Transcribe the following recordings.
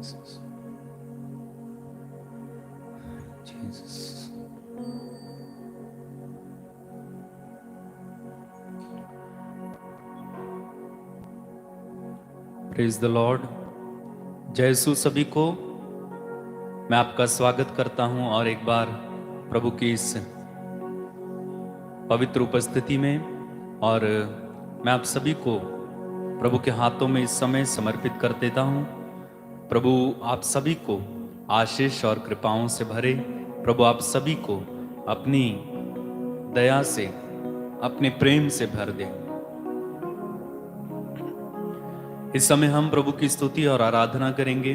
Jesus. Jesus. Praise the Lord. जय यीशु सभी को। मैं आपका स्वागत करता हूं और एक बार प्रभु की इस पवित्र उपस्थिति में, और मैं आप सभी को प्रभु के हाथों में इस समय समर्पित कर देता हूं। प्रभु आप सभी को आशीष और कृपाओं से भरे। प्रभु आप सभी को अपनी दया से, अपने प्रेम से भर दे। इस समय हम प्रभु की स्तुति और आराधना करेंगे,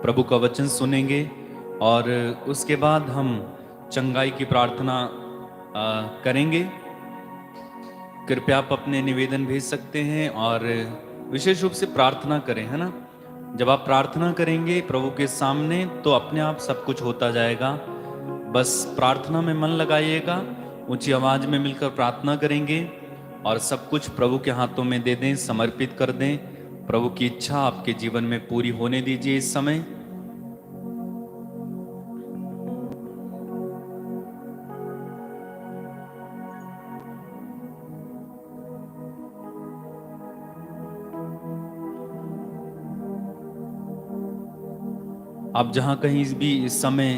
प्रभु का वचन सुनेंगे और उसके बाद हम चंगाई की प्रार्थना करेंगे। कृपया आप अपने निवेदन भेज सकते हैं और विशेष रूप से प्रार्थना करें, है ना। जब आप प्रार्थना करेंगे प्रभु के सामने तो अपने आप सब कुछ होता जाएगा। बस प्रार्थना में मन लगाइएगा, ऊंची आवाज में मिलकर प्रार्थना करेंगे और सब कुछ प्रभु के हाथों में दे दें, समर्पित कर दें। प्रभु की इच्छा आपके जीवन में पूरी होने दीजिए इस समय। आप जहां कहीं भी इस समय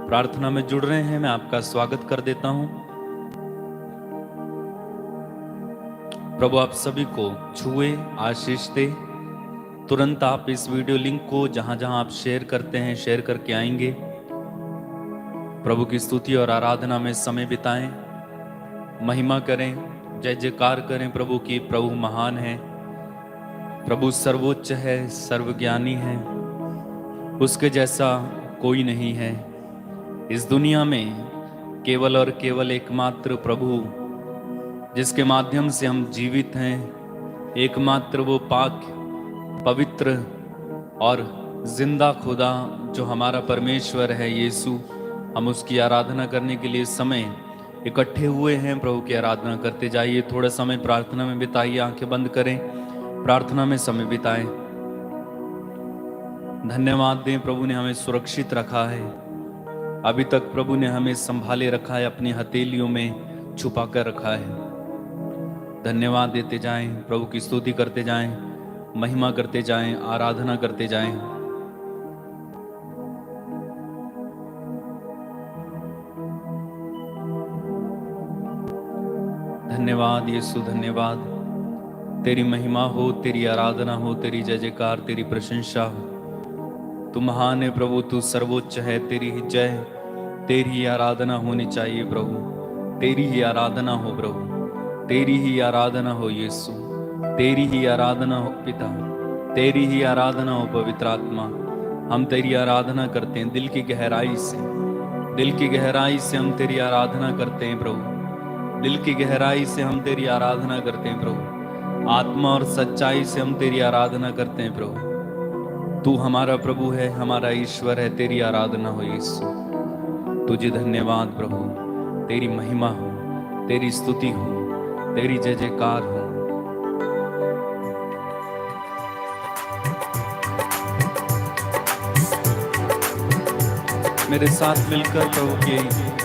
प्रार्थना में जुड़ रहे हैं, मैं आपका स्वागत कर देता हूं। प्रभु आप सभी को छुए, आशीष दे। तुरंत आप इस वीडियो लिंक को जहां जहां आप शेयर करते हैं, शेयर करके आएंगे। प्रभु की स्तुति और आराधना में समय बिताएं, महिमा करें, जय जयकार करें प्रभु की। प्रभु महान है, प्रभु सर्वोच्च है, सर्वज्ञानी है, उसके जैसा कोई नहीं है इस दुनिया में। केवल और केवल एकमात्र प्रभु जिसके माध्यम से हम जीवित हैं, एकमात्र वो पाक, पवित्र और जिंदा खुदा जो हमारा परमेश्वर है यीशु। हम उसकी आराधना करने के लिए समय इकट्ठे हुए हैं। प्रभु की आराधना करते जाइए, थोड़ा समय प्रार्थना में बिताइए, आंखें बंद करें, प्रार्थना में समय बिताएं। धन्यवाद दें, प्रभु ने हमें सुरक्षित रखा है। अभी तक प्रभु ने हमें संभाले रखा है, अपनी हथेलियों में छुपा कर रखा है। धन्यवाद देते जाएं, प्रभु की स्तुति करते जाएं, महिमा करते जाएं, आराधना करते जाएं। धन्यवाद यीशु, धन्यवाद। तेरी महिमा हो, तेरी आराधना हो, तेरी जय जयकार, तेरी प्रशंसा हो। तू महान है प्रभु, तू सर्वोच्च है। तेरी ही जय, तेरी ही आराधना होनी चाहिए प्रभु। तेरी ही आराधना हो प्रभु, तेरी ही आराधना हो यीशु, तेरी ही आराधना हो पिता, तेरी ही आराधना हो पवित्र आत्मा। हम तेरी आराधना करते हैं दिल की गहराई से, दिल की गहराई से हम तेरी आराधना करते हैं प्रभु। दिल की गहराई से हम तेरी आराधना करते हैं प्रभु। आत्मा और सच्चाई से हम तेरी आराधना करते हैं प्रभु। तू हमारा प्रभु है, हमारा ईश्वर है। तेरी आराधना हो यीशु। तुझे धन्यवाद प्रभु, तेरी महिमा हो, तेरी स्तुति हो, तेरी जय जयकार हो। मेरे साथ मिलकर प्रभु के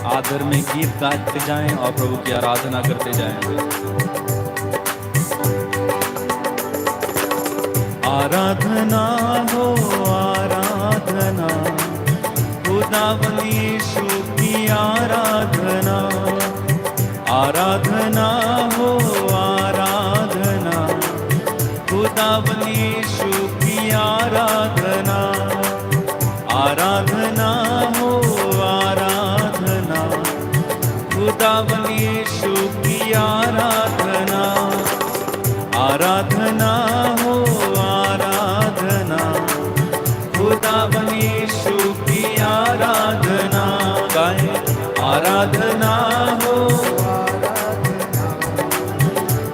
आदर में गीत गाते जाएं और प्रभु की आराधना करते जाएं। आराधना हो आराधना, खुदावंद यीशु की आराधना। आराधना हो आराधना, खुदावंद यीशु की आराधना। आराधना हो आराधना, खुदावंद यीशु की आराधना। आराधना हो आराधना, खुदावंद यीशु की आराधना। गाएं आराधना हो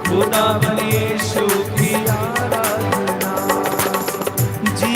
खुदावंद यीशु की आराधना। जी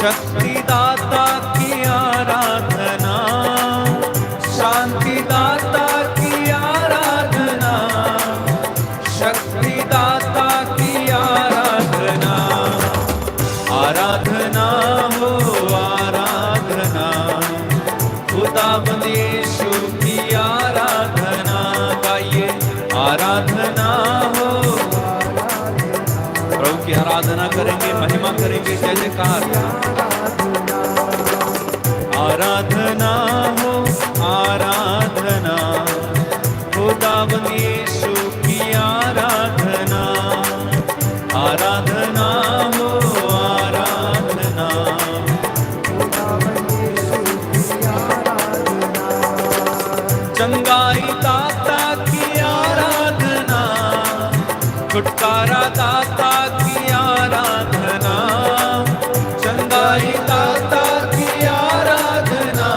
शक्तिदाता की आराधना, शांतिदाता की आराधना, शक्तिदाता की आराधना, आराधना हो आराधना, खुदावंद यीशु की आराधना, गाइए आराधना हो। प्रभु की आराधना करेंगे, महिमा करेंगे, जय जयकार। आराधना हो आराधना, खुदावंद यीशु की आराधना, आराधना हो आराधना, चंगाई दाता की आराधना, छुटकारा दाता की आराधना, चंगाई दाता की आराधना,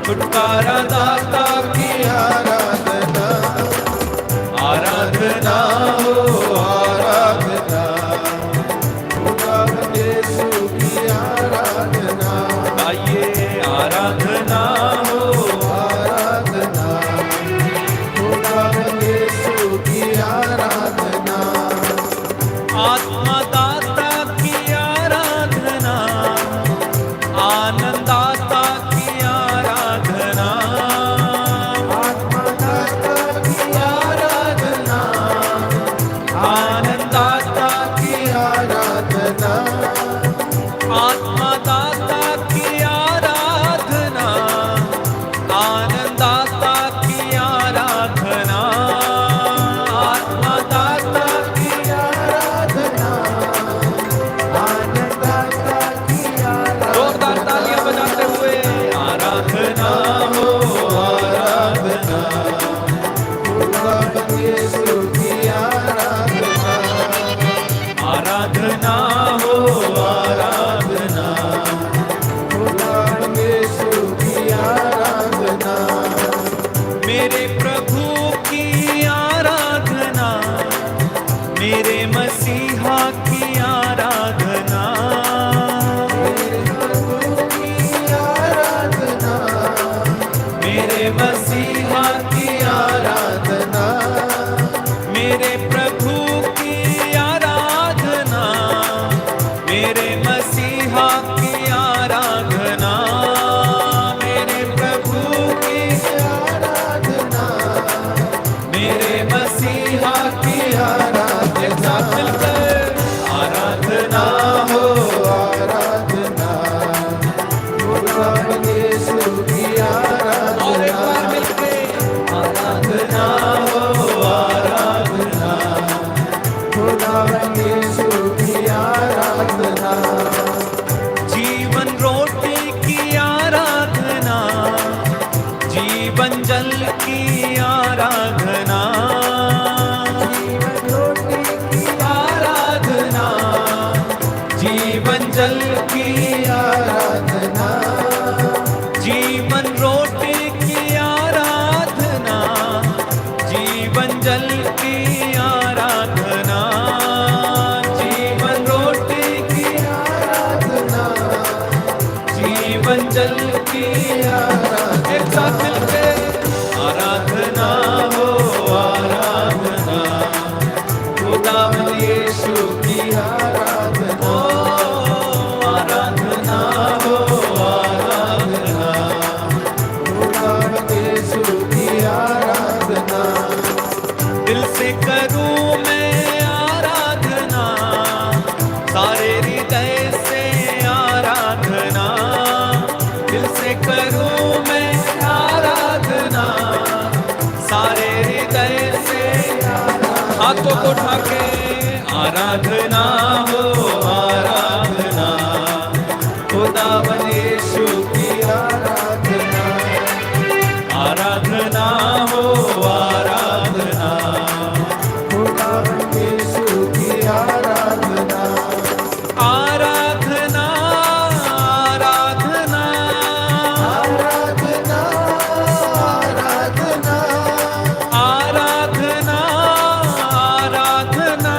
छुटकारा दाता की आराधना, आराधना हो आराधना, खुदावंद यीशु की आराधना, गाइए आराधना हो आराधना, खुदावंद यीशु की आराधना, आत्मा दाता की आराधना, आनंदाता की आराधना, आत्मा दाता की आराधना, आनंदाता की आराधना, आत्मा दाता की आराधना, आनंदाता की आराधना, आत्मा दाता की आराधना, आनंदाता की आराधना। जोरदार तालियां बजाते हुए आराधना हो आराधना, खुदावंद यीशु की आराधना, आराधना हो आराधना, खुदावंद यीशु की आराधना, मेरे प्रभु की आराधना, मेरे मसीहा की आराधना, मेरे प्रभु की आराधना, मेरे मसीहा की आराधना, मेरे प्रभु की आराधना, मेरे मसीहा की आराधना, मेरे प्रभु की आराधना, मेरे मसीहा की आराधना। एक साथ मिलकर आराधना हो आराधना, खुदावंद यीशु की आराधना, और एक बार मिलके आराधना हो आराधना, खुदावंद यीशु की आराधना, जीवन रोटी की आराधना, जीवन जल की आराधना, जीवन रोटी की आराधना, जीवन जल की आराधना, जीवन रोटी की आराधना, जीवन जल की आराधना, जीवन रोटी की आराधना, जीवन जल की आराधना। एक साथ मिलके आराधना हो आराधना, खुदावंद यीशु की आराधना, आराधना हो आराधना, खुदावंद यीशु की आराधना, दिल से करूं मैं आराधना, सारे हृदय से आराधना, दिल से करूं मैं आराधना, सारे हृदय से हाथों को उठा के आराधना हो आराधना, खुदावंद यीशु की आराधना, आराधना हो आराधना, खुदावंद यीशु की आराधना, आराधना आराधना आराधना आराधना आराधना आराधना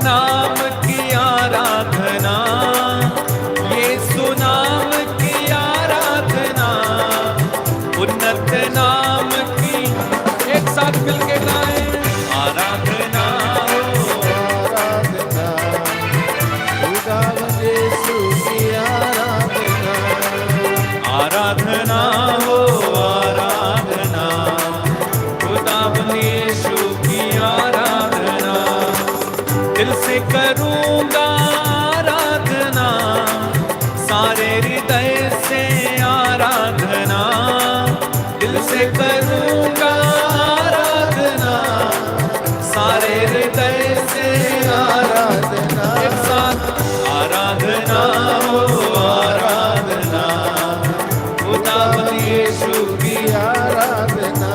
नाम की आराधना, यीशु नाम की आराधना, उन्नत नाम की। एक साथ मिलके गाएं, आराधना हो आराधना, खुदावंद यीशु की आराधना, आराधना हो आराधना, खुदावंद यीशु की आराधना। दिल से करूंगा आराधना, सारे हृदय से आराधना, दिल से करूंगा आराधना, सारे हृदय से आराधना। एक साथ, आराधना हो आराधना, खुदावंद यीशु की आराधना,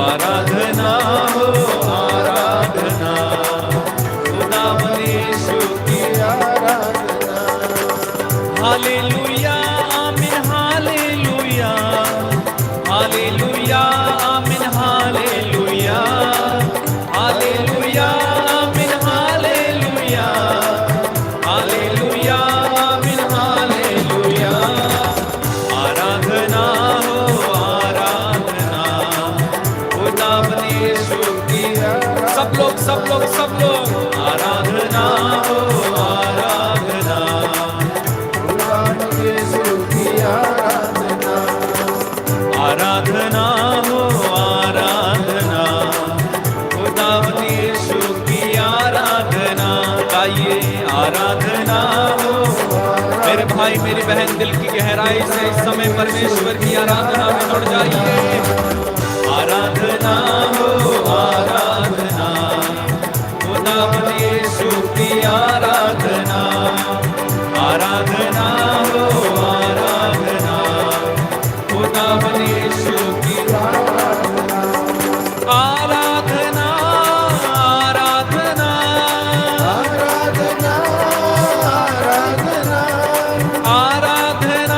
आराधना हो आराधना, खुदावंद यीशु की आराधना। हालेलुया आमीन हालेलुया, हालेलुया आमीन हालेलुया, हालेलुया आमीन हालेलुया, हालेलुया आमीन हालेलुया। आराधना हो आराधना, खुदावंद यीशु की। सब लोग सब लोग सब लोग, आराधना हो आराधना, खुदावंद यीशु की आराधना, आराधना हो आराधना, खुदावंद यीशु की आराधना। गाइए, आराधना हो। मेरे भाई मेरी बहन, दिल की गहराई से इस समय परमेश्वर की आराधना में जुड़ जाइए। आराधना हो आराधना, खुदावंद यीशु की आराधना, आराधना हो आराधना, खुदावंद यीशु की आराधना, आराधना आराधना, आराधना, आराधना, आराधना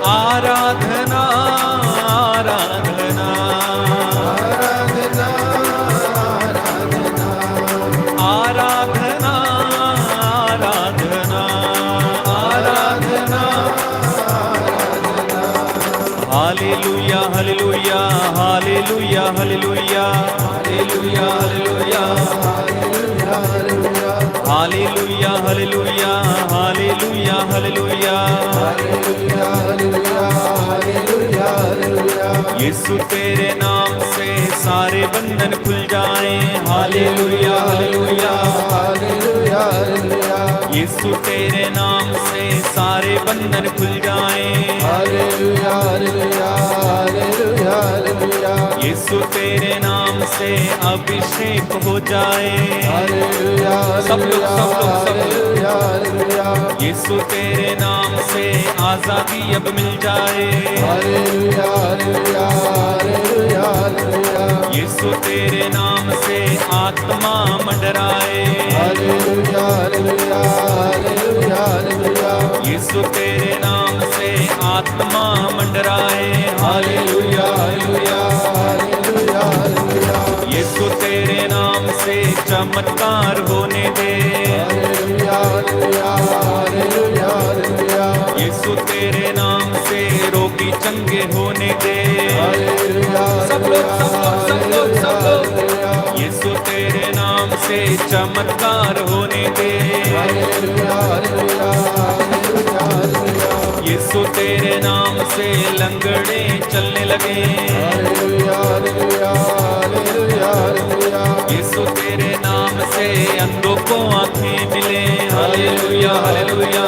आराधना, आराधना आराधना, आराधना आराधना। Hallelujah hallelujah hallelujah hallelujah hallelujah hallelujah, hallelujah hallelujah hallelujah hallelujah. Yeshu तेरे नाम से सारे बंधन खुल जाएं। हालेलुया हालेलुया, यीशु तेरे नाम से सारे बंधन खुल जाएं। यीशु तेरे नाम से अभिषेक हो जाए। सब लोग सब लोग सब लोग, यीशु तेरे नाम से आजादी अब मिल जाए। यीशु तेरे नाम से आत्मा मंडराए। यीशु तेरे नाम से आत्मा मंडराए। हालेलुया हालेलुया, यीशु तेरे नाम से चमत्कार होने दे। यीशु तेरे नाम से रोगी चंगे होने दे। सब लोग सब लोग सब लोग सब लोग, यीशु तेरे नाम से चमत्कार होने दे। यीशु तेरे नाम से लंगड़े चलने लगे। यीशु तेरे नाम से अंधों को आंखें मिले। हालेलुया हालेलुया,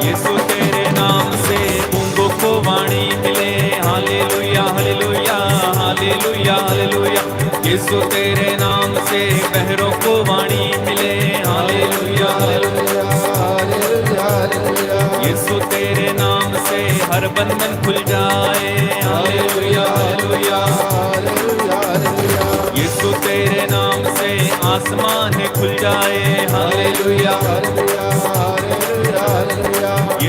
यीशु तेरे नाम से गूंगों को वाणी मिले। Hallelujah hallelujah hallelujah hallelujah, Yeshu तेरे नाम से बहरों को वाणी मिले। हालेलुया हालेलुया, यीशु तेरे नाम से हर बंधन खुल जाए। हालेलुया हालेलुया, यीशु तेरे नाम से आसमान खुल जाए। हालेलुया,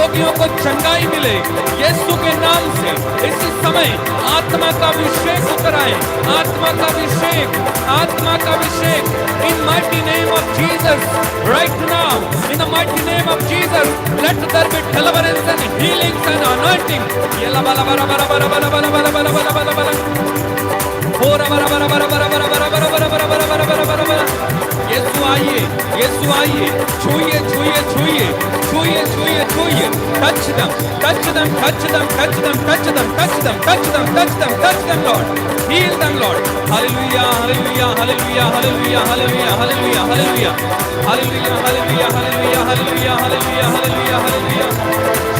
रोगियों को चंगाई मिले यीशु के नाम से। इसी समय आत्मा का अभिषेक उतर आए, आत्मा का अभिषेक, आत्मा का अभिषेक। In mighty name of Jesus right now, in the mighty name of Jesus let there be deliverance and healings and anointing. ये ला बला बला बला बला बला बला बला बला बला बला बला बोरा बरा बरा बरा बरा बरा बरा बरा बरा बरा बरा बरा बरा बरा बरा। यीशु आइए, यीशु आइए, छूइए छूइए छूइए छूइए छूइए छूइए। टच दम, टच दम, टच दम, टच दम, टच दम, टच दम, टच दम, टच दम, टच दम लॉर्ड, हील दम Lord. Hallelujah hallelujah hallelujah hallelujah hallelujah hallelujah hallelujah hallelujah hallelujah hallelujah hallelujah hallelujah hallelujah hallelujah.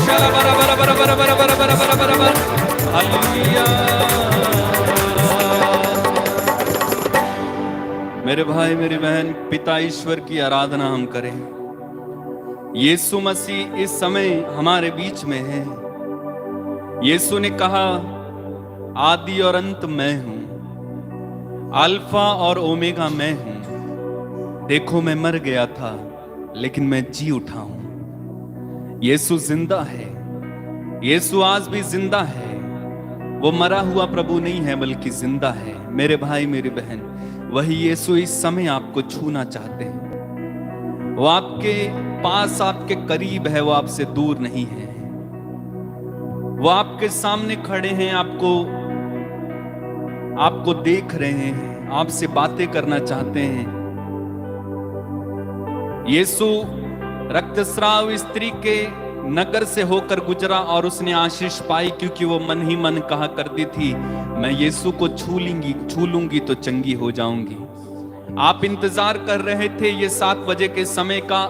शाला बरा बरा बरा बरा बरा बरा बरा बरा बरा बरा। हालेलुया। मेरे भाई मेरी बहन, पिता ईश्वर की आराधना हम करें। यीशु मसीह इस समय हमारे बीच में है। यीशु ने कहा, आदि और अंत मैं हूं, अल्फा और ओमेगा मैं हूं। देखो मैं मर गया था लेकिन मैं जी उठा हूं। यीशु जिंदा है, यीशु आज भी जिंदा है। वो मरा हुआ प्रभु नहीं है बल्कि जिंदा है। मेरे भाई मेरी बहन, वही यीशु इस समय आपको छूना चाहते हैं। वो आपके पास, आपके करीब है, वो आपसे दूर नहीं है। वो आपके सामने खड़े हैं, आपको देख रहे हैं, आपसे बातें करना चाहते हैं। यीशु रक्तस्राव स्त्री के नगर से होकर गुजरा और उसने आशीष पाई, क्योंकि वो मन ही मन कहा करती थी, मैं यीशु को छू लूंगी तो चंगी हो जाऊंगी। आप इंतजार कर रहे थे ये 7 बजे के समय का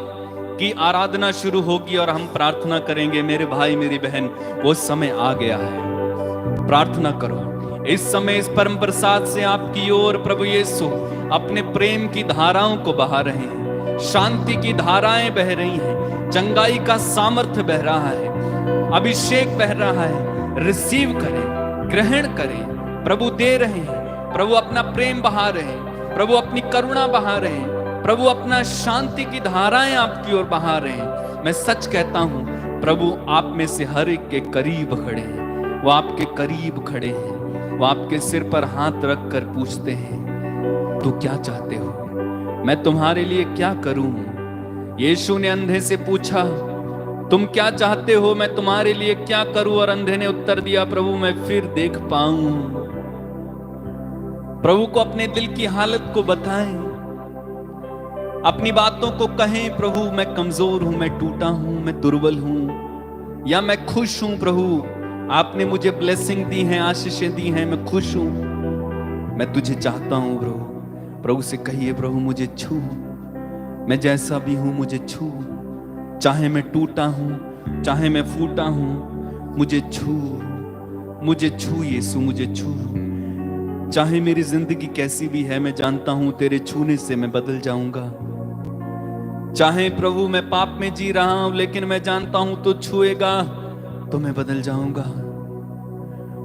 कि आराधना शुरू होगी और हम प्रार्थना करेंगे। मेरे भाई मेरी बहन, वो समय आ गया है। प्रार्थना करो। इस समय इस परम प्रसाद से आपकी ओर प्रभु यीशु अपने प्रेम की धाराओं को बहा रहे हैं। शांति की धाराएं बह रही हैं, चंगाई का सामर्थ्य बह रहा है, अभिषेक बह रहा है। रिसीव करें, ग्रहण करें। प्रभु दे रहे हैं, प्रभु अपना प्रेम बहा रहे हैं, प्रभु अपनी करुणा बहा रहे हैं, प्रभु अपना शांति की धाराएं आपकी ओर बहा रहे हैं। मैं सच कहता हूं, प्रभु आप में से हर एक के करीब खड़े हैं। वो आपके करीब खड़े हैं। वो आपके सिर पर हाथ रख कर पूछते हैं, तू क्या चाहते हो, मैं तुम्हारे लिए क्या करूं। यीशु ने अंधे से पूछा, तुम क्या चाहते हो, मैं तुम्हारे लिए क्या करूं। और अंधे ने उत्तर दिया, प्रभु मैं फिर देख पाऊं। प्रभु को अपने दिल की हालत को बताएं, अपनी बातों को कहें, प्रभु मैं कमजोर हूं, मैं टूटा हूं, मैं दुर्बल हूं, या मैं खुश हूं। प्रभु आपने मुझे ब्लेसिंग दी है, आशीषें दी हैं, मैं खुश हूं, मैं तुझे चाहता हूं। प्रभु से कहिए, प्रभु मुझे छू, मैं जैसा भी हूं मुझे छू, चाहे मैं टूटा हूं, चाहे मैं फूटा हूं, मुझे छू यीशु, मुझे छू। चाहे मेरी जिंदगी कैसी भी है, मैं जानता हूं तेरे छूने से मैं बदल जाऊंगा। चाहे प्रभु मैं पाप में जी रहा हूं, लेकिन मैं जानता हूं तो छुएगा तो मैं बदल जाऊंगा।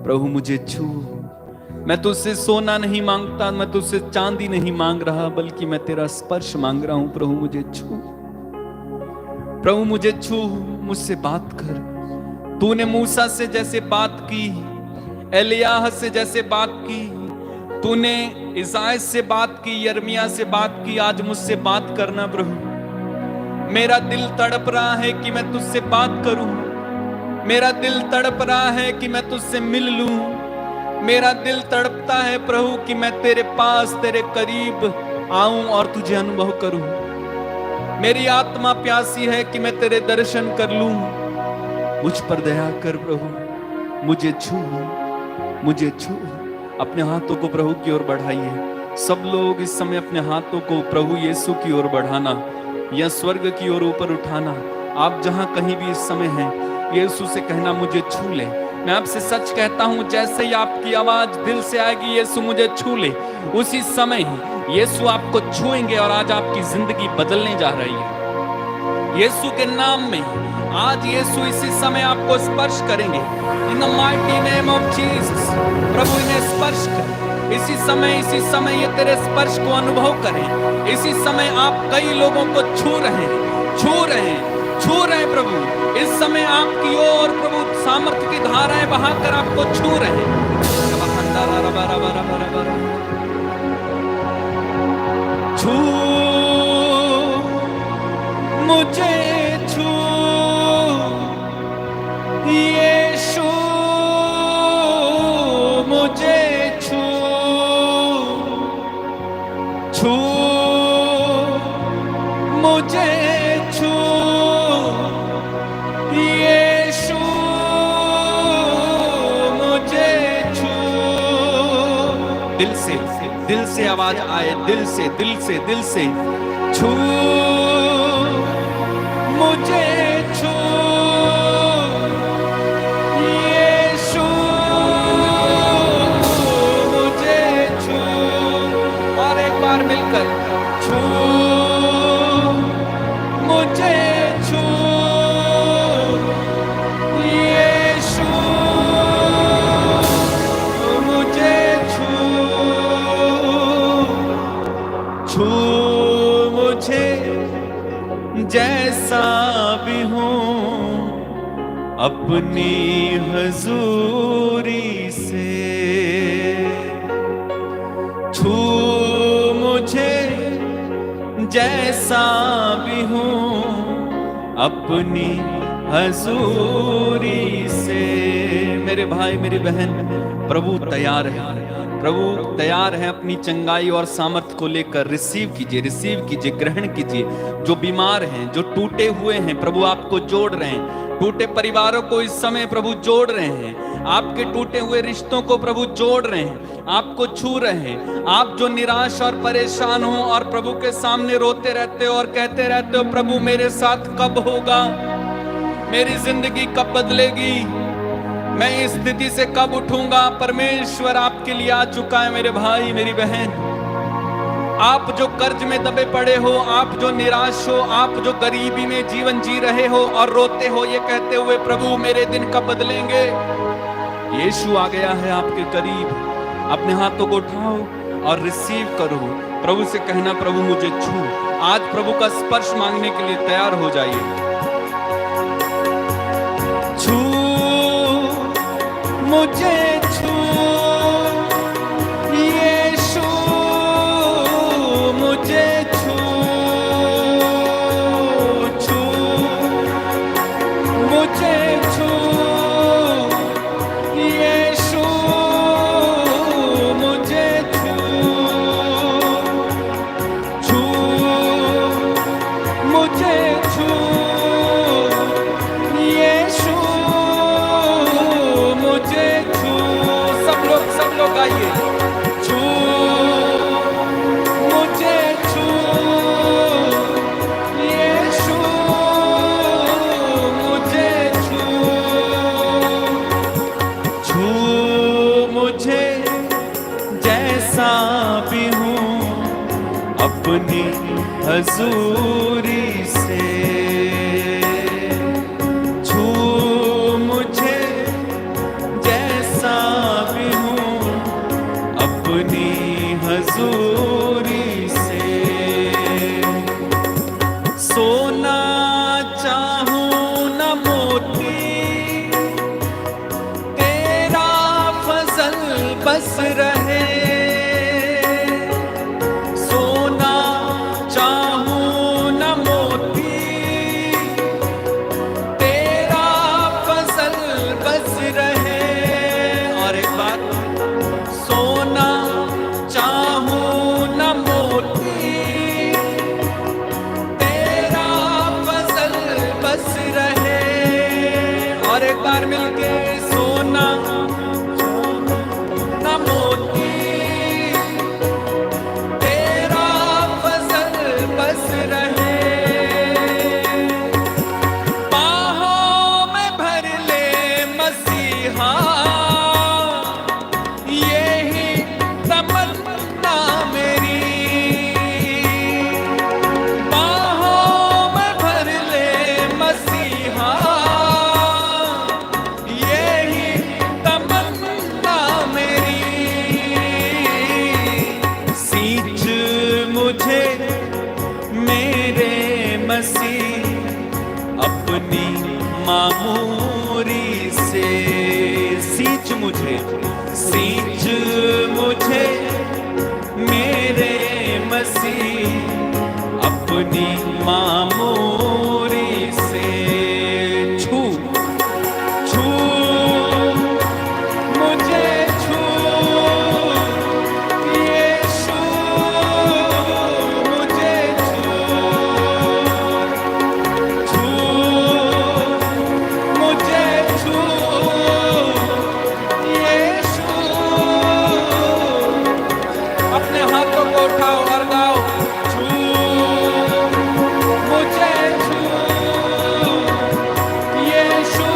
प्रभु मुझे छू। मैं तुझसे सोना नहीं मांगता, मैं तुझसे चांदी नहीं मांग रहा, बल्कि मैं तेरा स्पर्श मांग रहा हूं। प्रभु मुझे छू, प्रभु मुझे छू, मुझसे बात कर। तूने मूसा से जैसे बात की, एलियाह से जैसे बात की, तूने इसाइयाह से बात की, यिर्मयाह से बात की, आज मुझसे बात करना। प्रभु मेरा दिल तड़प रहा है कि मैं तुझसे बात करूं। मेरा दिल तड़प रहा है कि मैं तुझसे मिल लूं। मेरा दिल तड़पता है प्रभु कि मैं तेरे पास, तेरे करीब आऊं और तुझे अनुभव करूं। मेरी आत्मा प्यासी है कि मैं तेरे दर्शन कर लूं। मुझ पर दया कर प्रभु, मुझे छू, मुझे छू। अपने हाथों को प्रभु की ओर बढ़ाइए। सब लोग इस समय अपने हाथों को प्रभु यीशु की ओर बढ़ाना या स्वर्ग की ओर ऊपर उठाना। आप जहां कहीं भी इस समय हैं, यीशु से कहना, मुझे छू ले। मैं आपसे सच कहता हूं, जैसे ही आपकी आवाज दिल से आएगी, यीशु मुझे छू ले, उसी समय ही यीशु आपको छुएंगे और आज आपकी जिंदगी बदलने जा रही है। यीशु के नाम में आज यीशु इसी समय आपको स्पर्श करेंगे। In the mighty name of Jesus. प्रभु इन्हें स्पर्श कर। इसी समय ये तेरे स्पर्श को अनुभव करें। इसी समय आप कई लोगों को छू रहे हैं, छू रहे हैं, छू रहे हैं प्रभु। इस समय आपकी ओर प्रभु सामर्थ्य की धाराएं बहाकर आपको छू रहे हैं। छू मुझे, छू यीशु मुझे, छू छू मुझे, छू यीशु मुझे, छू। दिल से आवाज आए, दिल से, दिल से, दिल से। छू मुझे, छू यीशु मुझे, छू। और एक बार मिलकर छू मुझे, छू यीशु मुझे, छू। छू मुझे जैसा भी हूँ अपनी हजूरी से। छू मुझे जैसा भी हूँ अपनी हजूरी से। मेरे भाई मेरी बहन, प्रभु तैयार है, प्रभु तैयार है अपनी चंगाई और सामर्थ्य को लेकर। रिसीव कीजिए, रिसीव कीजिए, ग्रहण कीजिए। जो बीमार हैं, जो टूटे हुए हैं, प्रभु आपको जोड़ रहे हैं। टूटे परिवारों को इस समय प्रभु जोड़ रहे हैं। आपके टूटे हुए रिश्तों को प्रभु जोड़ रहे हैं, आपको छू रहे हैं। आप जो निराश और परेशान हो और प्रभु के सामने रोते रहते हो और कहते रहते हो, प्रभु मेरे साथ कब होगा, मेरी जिंदगी कब बदलेगी, मैं इस स्थिति से कब उठूंगा। परमेश्वर आपके लिए आ चुका है मेरे भाई मेरी बहन। आप जो कर्ज में दबे पड़े हो, आप जो निराश हो, आप जो गरीबी में जीवन जी रहे हो और रोते हो ये कहते हुए, प्रभु मेरे दिन कब बदलेंगे, यीशु आ गया है आपके करीब। अपने हाथों को उठाओ और रिसीव करो। प्रभु से कहना, प्रभु मुझे छू। आज प्रभु का स्पर्श मांगने के लिए तैयार हो जाइए। छू मुझे, छू यीशु मुझे, छू छू मुझे, छू यीशु मुझे, छू छू मुझे, छू यीशु मुझे, छू। सब लोग गाइए। छू मुझे, छू यीशु मुझे, छू छू मुझे जैसा भी हूँ अपनी हजूरी से। छू मुझे जैसा भी हूँ अपनी हजूरी से। सोना चाहूं न मोती, तेरा फजल बस रहे। सोना चाहूं न मोती, तेरा फजल बस रहे। और एक बात, सोना चाहूं न मोती, तेरा फजल बस रहे। और एक बार मिलके, सोना न मोती, तेरा फजल बस रहे। बाहों में भर ले मसीहा, यही तमन्ना मेरी। बाहों में भर ले मसीहा, यही तमन्ना से सींच मुझे मेरे मसीह अपनी मामूरी से। छू मुझे छू यीशु मुझे छू मुझे छू यीशु। अपने हाथों को उठाओ और गाओ, छू मुझे छू यीशु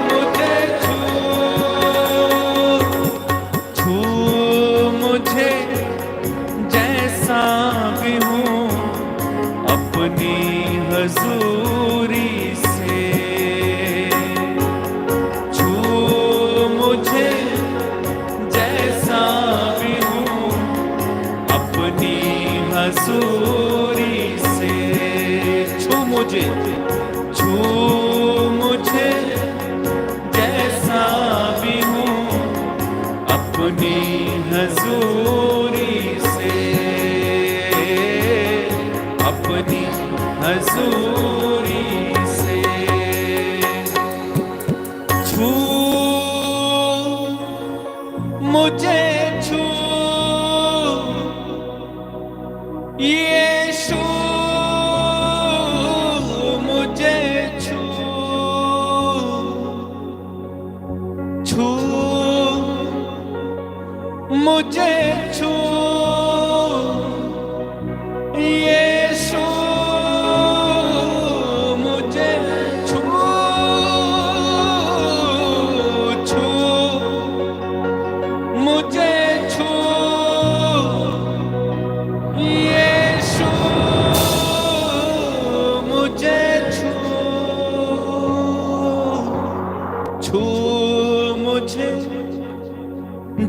मुझे छू मुझे जैसा भी हूँ अपनी हजूरी से। छू मुझे जैसा भी हूँ अपनी हजूरी से। छू मुझे जैसा भी हूँ अपनी हजूरी से, अपनी हजूरी से। छू मुझे छू यीशु मुझे छू मुझे छू यीशु मुझे छू मुझे छू यीशु मुझे छू मुझे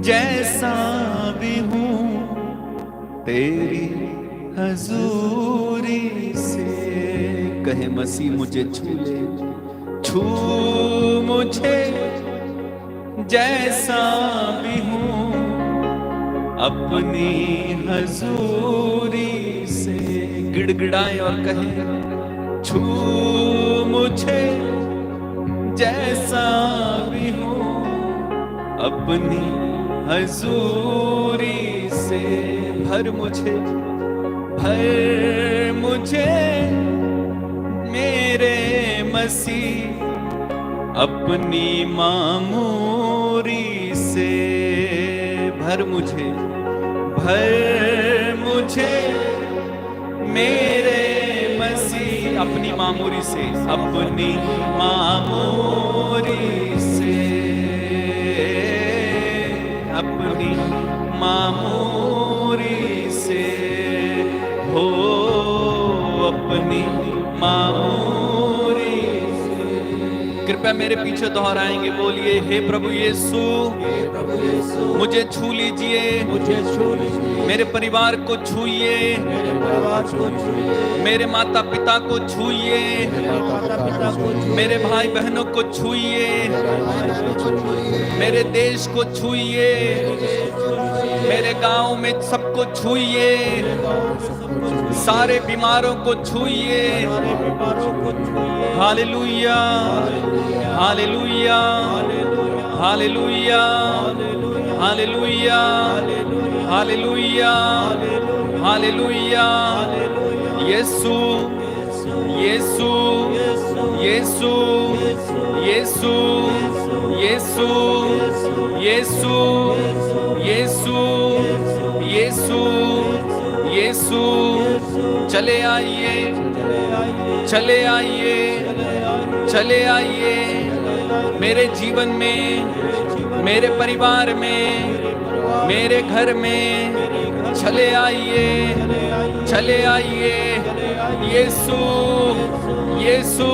जैसा भी हूँ तेरी हजूरी से। कहे मसीह मुझे छू ले, छू मुझे जैसा भी हूँ अपनी हजूरी से। गिड़गिड़ाए और कहे, छू मुझे जैसा भी हूँ अपनी हजूरी से। भर मुझे मेरे मसीह अपनी मामूरी से। भर मुझे मेरे मसीह अपनी मामूरी से, अपनी मामूरी से, अपनी मामूरी से। हो अपनी मामूरी से। कृपया मेरे पीछे दोहराएंगे, बोलिए, हे प्रभु यीशु मुझे छू लीजिए, मेरे परिवार को छूइए, मेरे माता पिता को छूइए, मेरे भाई बहनों को छूइए, मेरे देश को छूइए, मेरे गांव में सबको छूइए, सारे बीमारों को छूइए। Hallelujah hallelujah hallelujah hallelujah hallelujah hallelujah. Yeshu Yeshu Yeshu Yeshu Yeshu Yeshu Yeshu Yeshu Yeshu. चले आइए, चले आइए, चले आइए मेरे जीवन में, मेरे परिवार में, मेरे घर में। चले आइए, चले आइए। यीशु यीशु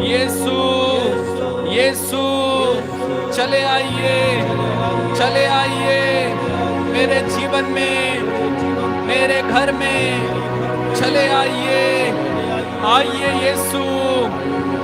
यीशु यीशु। चले आइए, चले आइए मेरे जीवन में, मेरे घर में। चले आइए, आइए यीशु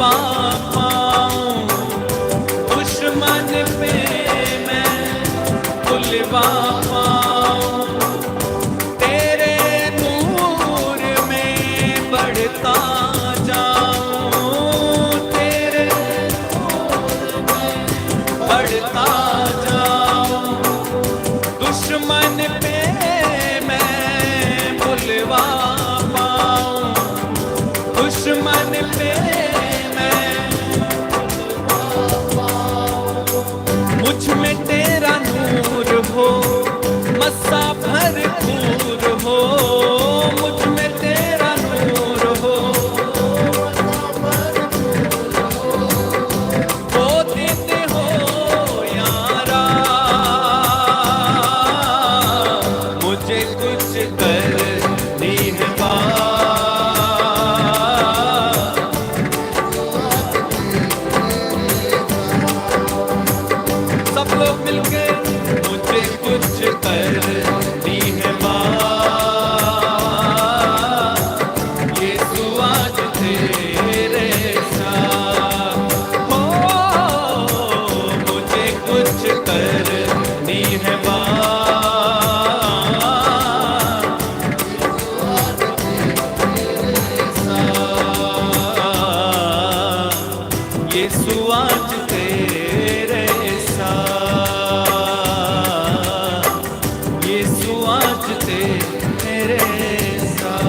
पुलवा पाऊं, दुश्मन पे मैं पुलवा पाऊं, तेरे नूर में बढ़ता जाऊं, तेरे नूर में बढ़ता जाऊं, दुश्मन पे मैं पुलवा पाऊं, दुश्मन पे मैं मुझ में तेरा नूर हो, मस्सा भरपूर हो, मुझ में तेरा नूर हो, वो देते हो यारा, मुझे कुछ करनी है बात, सब लोग मिलके मुझे कुछ करनी है बात, यीशु आज तेरे साथ हो, मुझे कुछ करनी है बात, यीशु आज तेरे साथ, यीशु आज तेरे साथ।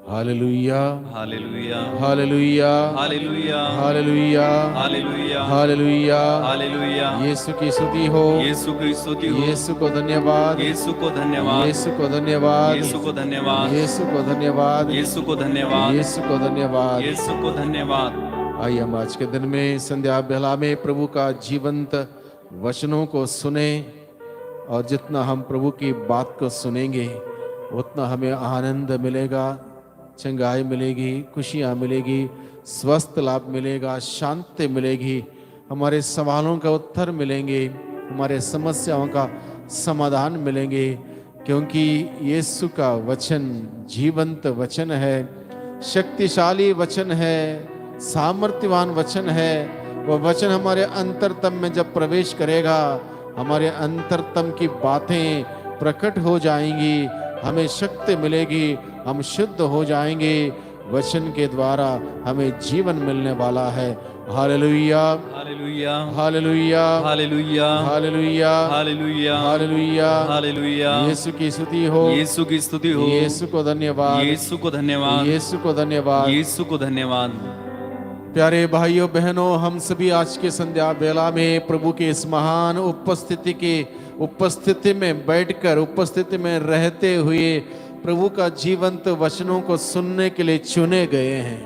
Hallelujah, hallelujah, hallelujah, hallelujah, hallelujah, hallelujah, hallelujah. Hallelujah, Yeshu की स्तुति हो, यीशु की स्तुति हो, यीशु को धन्यवाद, यीशु को धन्यवाद, यीशु को धन्यवाद, यीशु को धन्यवाद, यीशु को धन्यवाद, यीशु को धन्यवाद, यीशु को धन्यवाद। यीशु को धन्यवाद। आइए हम आज के दिन में संध्या बेला में प्रभु का जीवंत वचनों को सुने, और जितना हम प्रभु की बात को सुनेंगे उतना हमें आनंद मिलेगा, चंगाई मिलेगी, खुशियाँ मिलेगी, स्वस्थ लाभ मिलेगा, शांति मिलेगी, हमारे सवालों का उत्तर मिलेंगे, हमारे समस्याओं का समाधान मिलेंगे, क्योंकि यीशु का वचन जीवंत वचन है, शक्तिशाली वचन है, सामर्थ्यवान वचन है। वह वचन हमारे अंतरतम में जब प्रवेश करेगा, हमारे अंतरतम की बातें प्रकट हो जाएंगी, हमें शक्ति मिलेगी, हम शुद्ध हो जाएंगे, वचन के द्वारा हमें जीवन मिलने वाला है। Hallelujah, hallelujah, hallelujah, hallelujah, hallelujah, hallelujah, hallelujah, hallelujah. Yeshu की स्तुति हो, यीशु की स्तुति हो, यीशु को धन्यवाद, यीशु को धन्यवाद, यीशु को धन्यवाद। यीशु को धन्यवाद। प्यारे भाइयों बहनों, हम सभी आज के संध्या बेला में प्रभु के इस महान उपस्थिति में बैठकर, उपस्थिति में रहते हुए प्रभु का जीवंत वचनों को सुनने के लिए चुने गए हैं।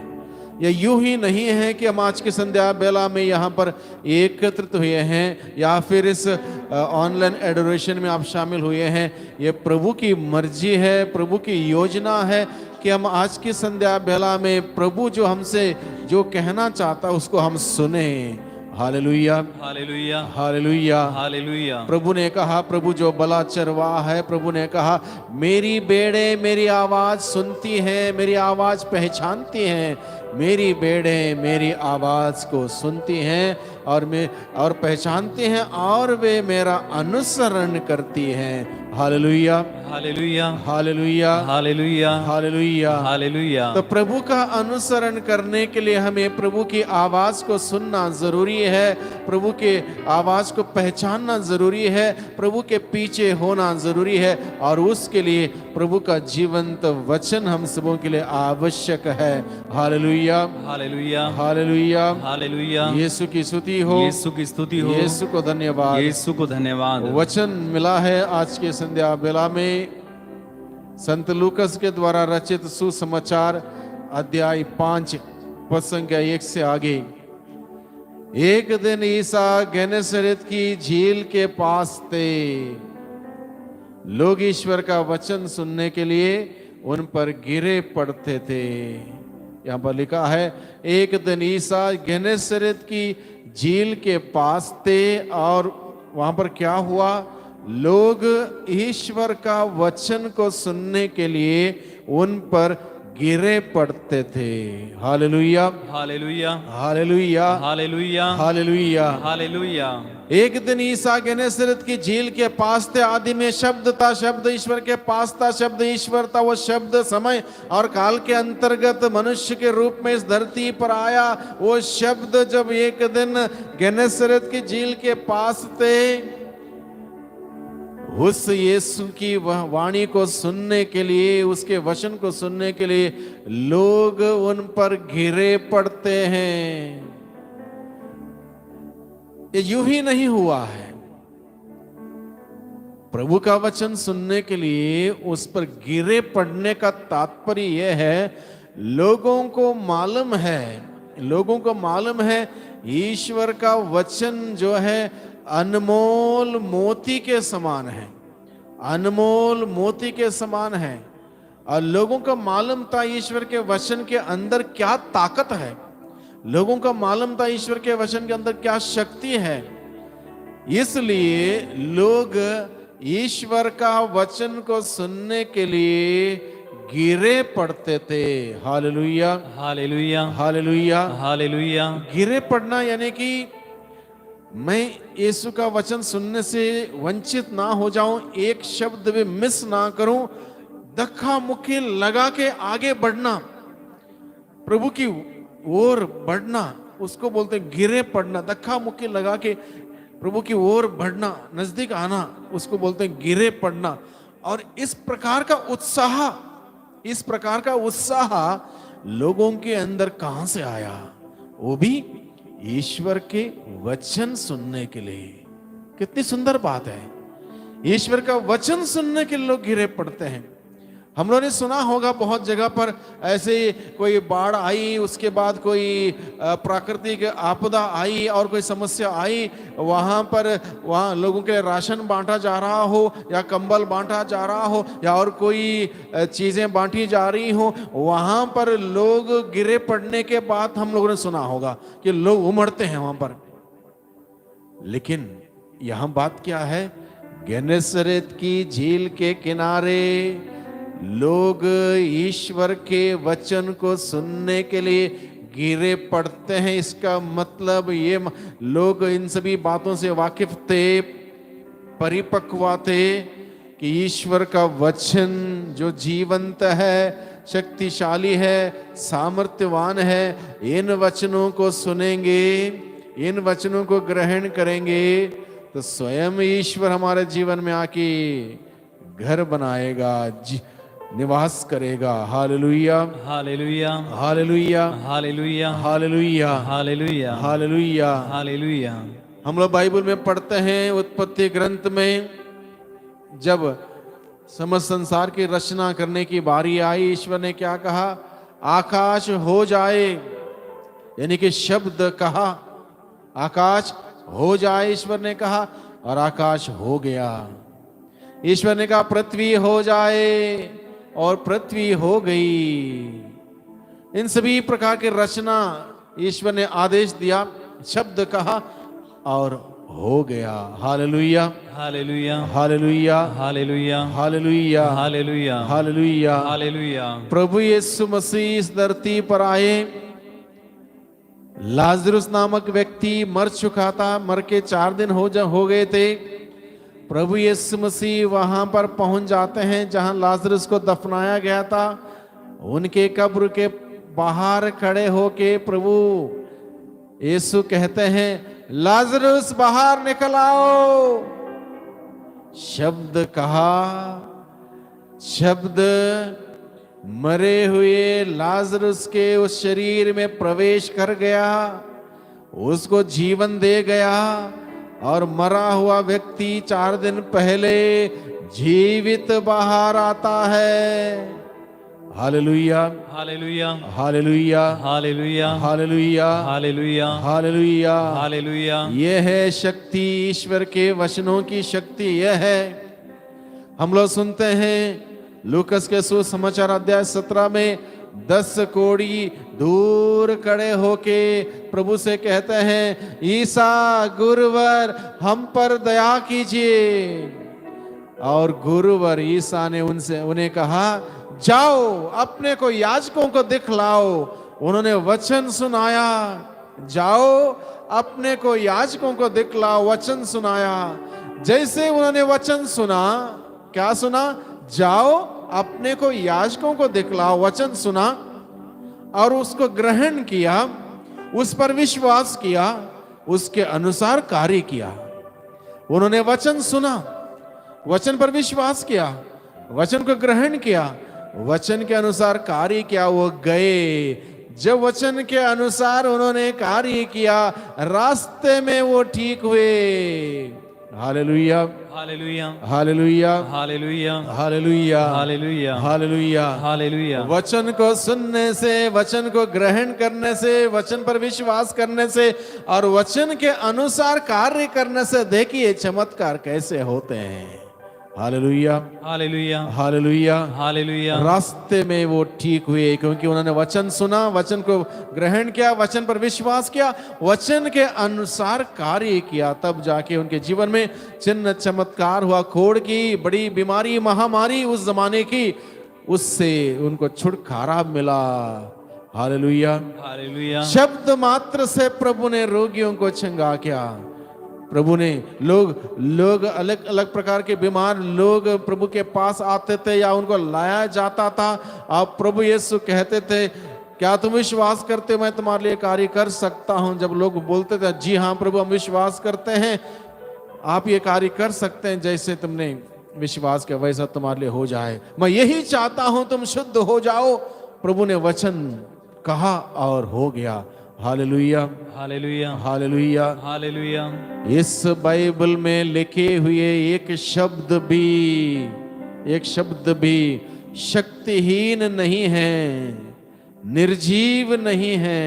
यह यूं ही नहीं है कि हम आज के संध्या बेला में यहाँ पर एकत्रित हुए हैं या फिर इस ऑनलाइन एडोरेशन में आप शामिल हुए हैं। ये प्रभु की मर्जी है, प्रभु की योजना है कि हम आज की संध्या बेला में प्रभु जो हमसे जो कहना चाहता है उसको हम सुने। Hallelujah, hallelujah, hallelujah, hallelujah. प्रभु ने कहा, प्रभु जो भला चरवाहा है, प्रभु ने कहा मेरी भेड़े मेरी आवाज सुनती हैं, मेरी आवाज पहचानती हैं, मेरी भेड़े मेरी आवाज को सुनती हैं और पहचानती हैं और वे मेरा अनुसरण करती हैं। Hallelujah, hallelujah, hallelujah, hallelujah, hallelujah, hallelujah. तो प्रभु का अनुसरण करने के लिए हमें प्रभु की आवाज को सुनना जरूरी है, प्रभु के आवाज को पहचानना जरूरी है, प्रभु के पीछे होना जरूरी है, और उसके लिए प्रभु का जीवंत वचन हम सबों के लिए आवश्यक है। Hallelujah, hallelujah, hallelujah, hallelujah. Yeshu की स्तुति हो, यीशु की स्तुति हो, यीशु को धन्यवाद। यीशु को धन्यवाद। वचन मिला है आज के संध्या बेला में संत लूकस के द्वारा रचित सुसमाचार अध्याय 5 पद संख्या 1 से आगे। एक दिन ईसा गेनेसरेत की झील के पास थे। लोग ईश्वर का वचन सुनने के लिए उन पर गिरे पड़ते थे। यहाँ पर लिखा है, एक दिन ईसा गेनेसरेत की झील के पास थे, और वहां पर क्या हुआ? लोग ईश्वर का वचन को सुनने के लिए उन पर गिरे पड़ते थे। Hallelujah, hallelujah, hallelujah, hallelujah, hallelujah. Hallelujah. एक दिन ईसा गेनेसरेत की झील के पास थे। आदि में शब्द था, शब्द ईश्वर के पास था, शब्द ईश्वर था। वो शब्द समय और काल के अंतर्गत मनुष्य के रूप में इस धरती पर आया। वो शब्द जब एक दिन गेनेसरेत की झील के पास थे, उस यीशु की वह वाणी को सुनने के लिए, उसके वचन को सुनने के लिए लोग उन पर घिरे पड़ते हैं। ये यूं ही नहीं हुआ है। प्रभु का वचन सुनने के लिए उस पर गिरे पड़ने का तात्पर्य यह है, लोगों को मालूम है ईश्वर का वचन जो है अनमोल मोती के समान है, अनमोल मोती के समान है। और लोगों को मालूम था ईश्वर के वचन के अंदर क्या ताकत है, लोगों को मालूम था ईश्वर के वचन के अंदर क्या शक्ति है। इसलिए लोग ईश्वर का वचन को सुनने के लिए गिरे पड़ते थे। Hallelujah, hallelujah, hallelujah, hallelujah. गिरे पड़ना यानी कि मैं यीशु का वचन सुनने से वंचित ना हो जाऊं, एक शब्द भी मिस ना करूं, धक्का मुक्की लगा के आगे बढ़ना, प्रभु की ओर बढ़ना, उसको बोलते हैं गिरे पड़ना। धक्का मुक्की लगा के प्रभु की ओर बढ़ना, नजदीक आना, उसको बोलते हैं गिरे पड़ना। और इस प्रकार का उत्साह लोगों के अंदर कहां से आया? वो भी ईश्वर के वचन सुनने के लिए। कितनी सुंदर बात है, ईश्वर का वचन सुनने के लिए लोग घिरे पड़ते हैं। हम लोगों ने सुना होगा बहुत जगह पर ऐसे कोई बाढ़ आई, उसके बाद कोई प्राकृतिक आपदा आई और कोई समस्या आई, वहाँ लोगों के लिए राशन बांटा जा रहा हो या कंबल बांटा जा रहा हो या और कोई चीज़ें बांटी जा रही हो, वहाँ पर लोग गिरे पड़ने के बाद हम लोगों ने सुना होगा कि लोग उमड़ते हैं वहाँ पर। लेकिन यहाँ बात क्या है? गेनेसरेत की झील के किनारे लोग ईश्वर के वचन को सुनने के लिए गिरे पड़ते हैं। इसका मतलब ये लोग इन सभी बातों से वाकिफ थे, परिपक्व थे कि ईश्वर का वचन जो जीवंत है, शक्तिशाली है, सामर्थ्यवान है, इन वचनों को सुनेंगे, इन वचनों को ग्रहण करेंगे तो स्वयं ईश्वर हमारे जीवन में आके घर बनाएगा, निवास करेगा। Hallelujah, hallelujah, hallelujah, hallelujah, hallelujah, hallelujah, hallelujah. Hallelujah. हम लोग बाइबल में पढ़ते हैं, उत्पत्ति ग्रंथ में जब समस्त संसार की रचना करने की बारी आई, ईश्वर ने क्या कहा? आकाश हो जाए, यानी कि शब्द कहा, आकाश हो जाए ईश्वर ने कहा और आकाश हो गया। ईश्वर ने कहा पृथ्वी हो जाए और पृथ्वी हो गई। इन सभी प्रकार की रचना ईश्वर ने आदेश दिया, शब्द कहा और हो गया। Hallelujah, hallelujah, hallelujah, hallelujah, hallelujah, hallelujah, hallelujah, hallelujah. प्रभु यीशु मसीह इस धरती पर आए। लाजरुस नामक व्यक्ति मर चुका था, मर के 4 दिन हो गए थे। प्रभु यीशु मसीह वहां पर पहुंच जाते हैं जहां लाजरुस को दफनाया गया था। उनके कब्र के बाहर खड़े होके प्रभु यीशु कहते हैं, लाजरुस बाहर निकल आओ। शब्द कहा, शब्द मरे हुए लाजरुस के उस शरीर में प्रवेश कर गया, उसको जीवन दे गया और मरा हुआ व्यक्ति 4 दिन पहले जीवित बाहर आता है। Hallelujah, hallelujah, hallelujah, hallelujah, hallelujah, hallelujah, hallelujah, hallelujah. यह है शक्ति, ईश्वर के वचनों की शक्ति यह है। हम लोग सुनते हैं लूकस के सुसमाचार अध्याय 17 में 10 कोढ़ी दूर खड़े होके प्रभु से कहते हैं, ईसा गुरुवर हम पर दया कीजिए। और गुरुवर ईसा ने उन्हें कहा, जाओ अपने को याजकों को दिखलाओ। उन्होंने वचन सुनाया, जाओ अपने को याजकों को दिखलाओ, वचन सुनाया। जैसे उन्होंने वचन सुना, क्या सुना? जाओ अपने को याजकों को दिखलाओ, वचन सुना और उसको ग्रहण किया, उस पर विश्वास किया, उसके अनुसार कार्य किया। उन्होंने वचन सुना, वचन पर विश्वास किया, वचन को ग्रहण किया, वचन के अनुसार कार्य किया। वो गए, जब वचन के अनुसार उन्होंने कार्य किया, रास्ते में वो ठीक हुए। Hallelujah, hallelujah, hallelujah, hallelujah, hallelujah, hallelujah, hallelujah. Hallelujah. वचन को सुनने से, वचन को ग्रहण करने से, वचन पर विश्वास करने से और वचन के अनुसार कार्य करने से देखिए चमत्कार कैसे होते हैं। Hallelujah, hallelujah, hallelujah, hallelujah. रास्ते में वो ठीक हुए क्योंकि उन्होंने वचन सुना, वचन को ग्रहण किया, वचन पर विश्वास किया, वचन के अनुसार कार्य किया। तब जाके उनके जीवन में चिन्ह चमत्कार हुआ। कोढ़ की बड़ी बीमारी, महामारी उस जमाने की, उससे उनको छुटकारा मिला। Hallelujah, hallelujah. शब्द मात्र से प्रभु ने रोगियों को चंगा किया। प्रभु ने लोग अलग अलग प्रकार के बीमार लोग प्रभु के पास आते थे या उनको लाया जाता था। अब प्रभु यीशु कहते थे, क्या तुम विश्वास करते मैं तुम्हारे लिए कार्य कर सकता हूं? जब लोग बोलते थे, जी हाँ प्रभु हम विश्वास करते हैं, आप ये कार्य कर सकते हैं, जैसे तुमने विश्वास किया वैसा तुम्हारे लिए हो जाए। मैं यही चाहता हूं तुम शुद्ध हो जाओ। प्रभु ने वचन कहा और हो गया। Hallelujah, hallelujah, hallelujah, hallelujah. इस बाइबल में लिखे हुए एक शब्द भी शक्तिहीन नहीं है, निर्जीव नहीं है,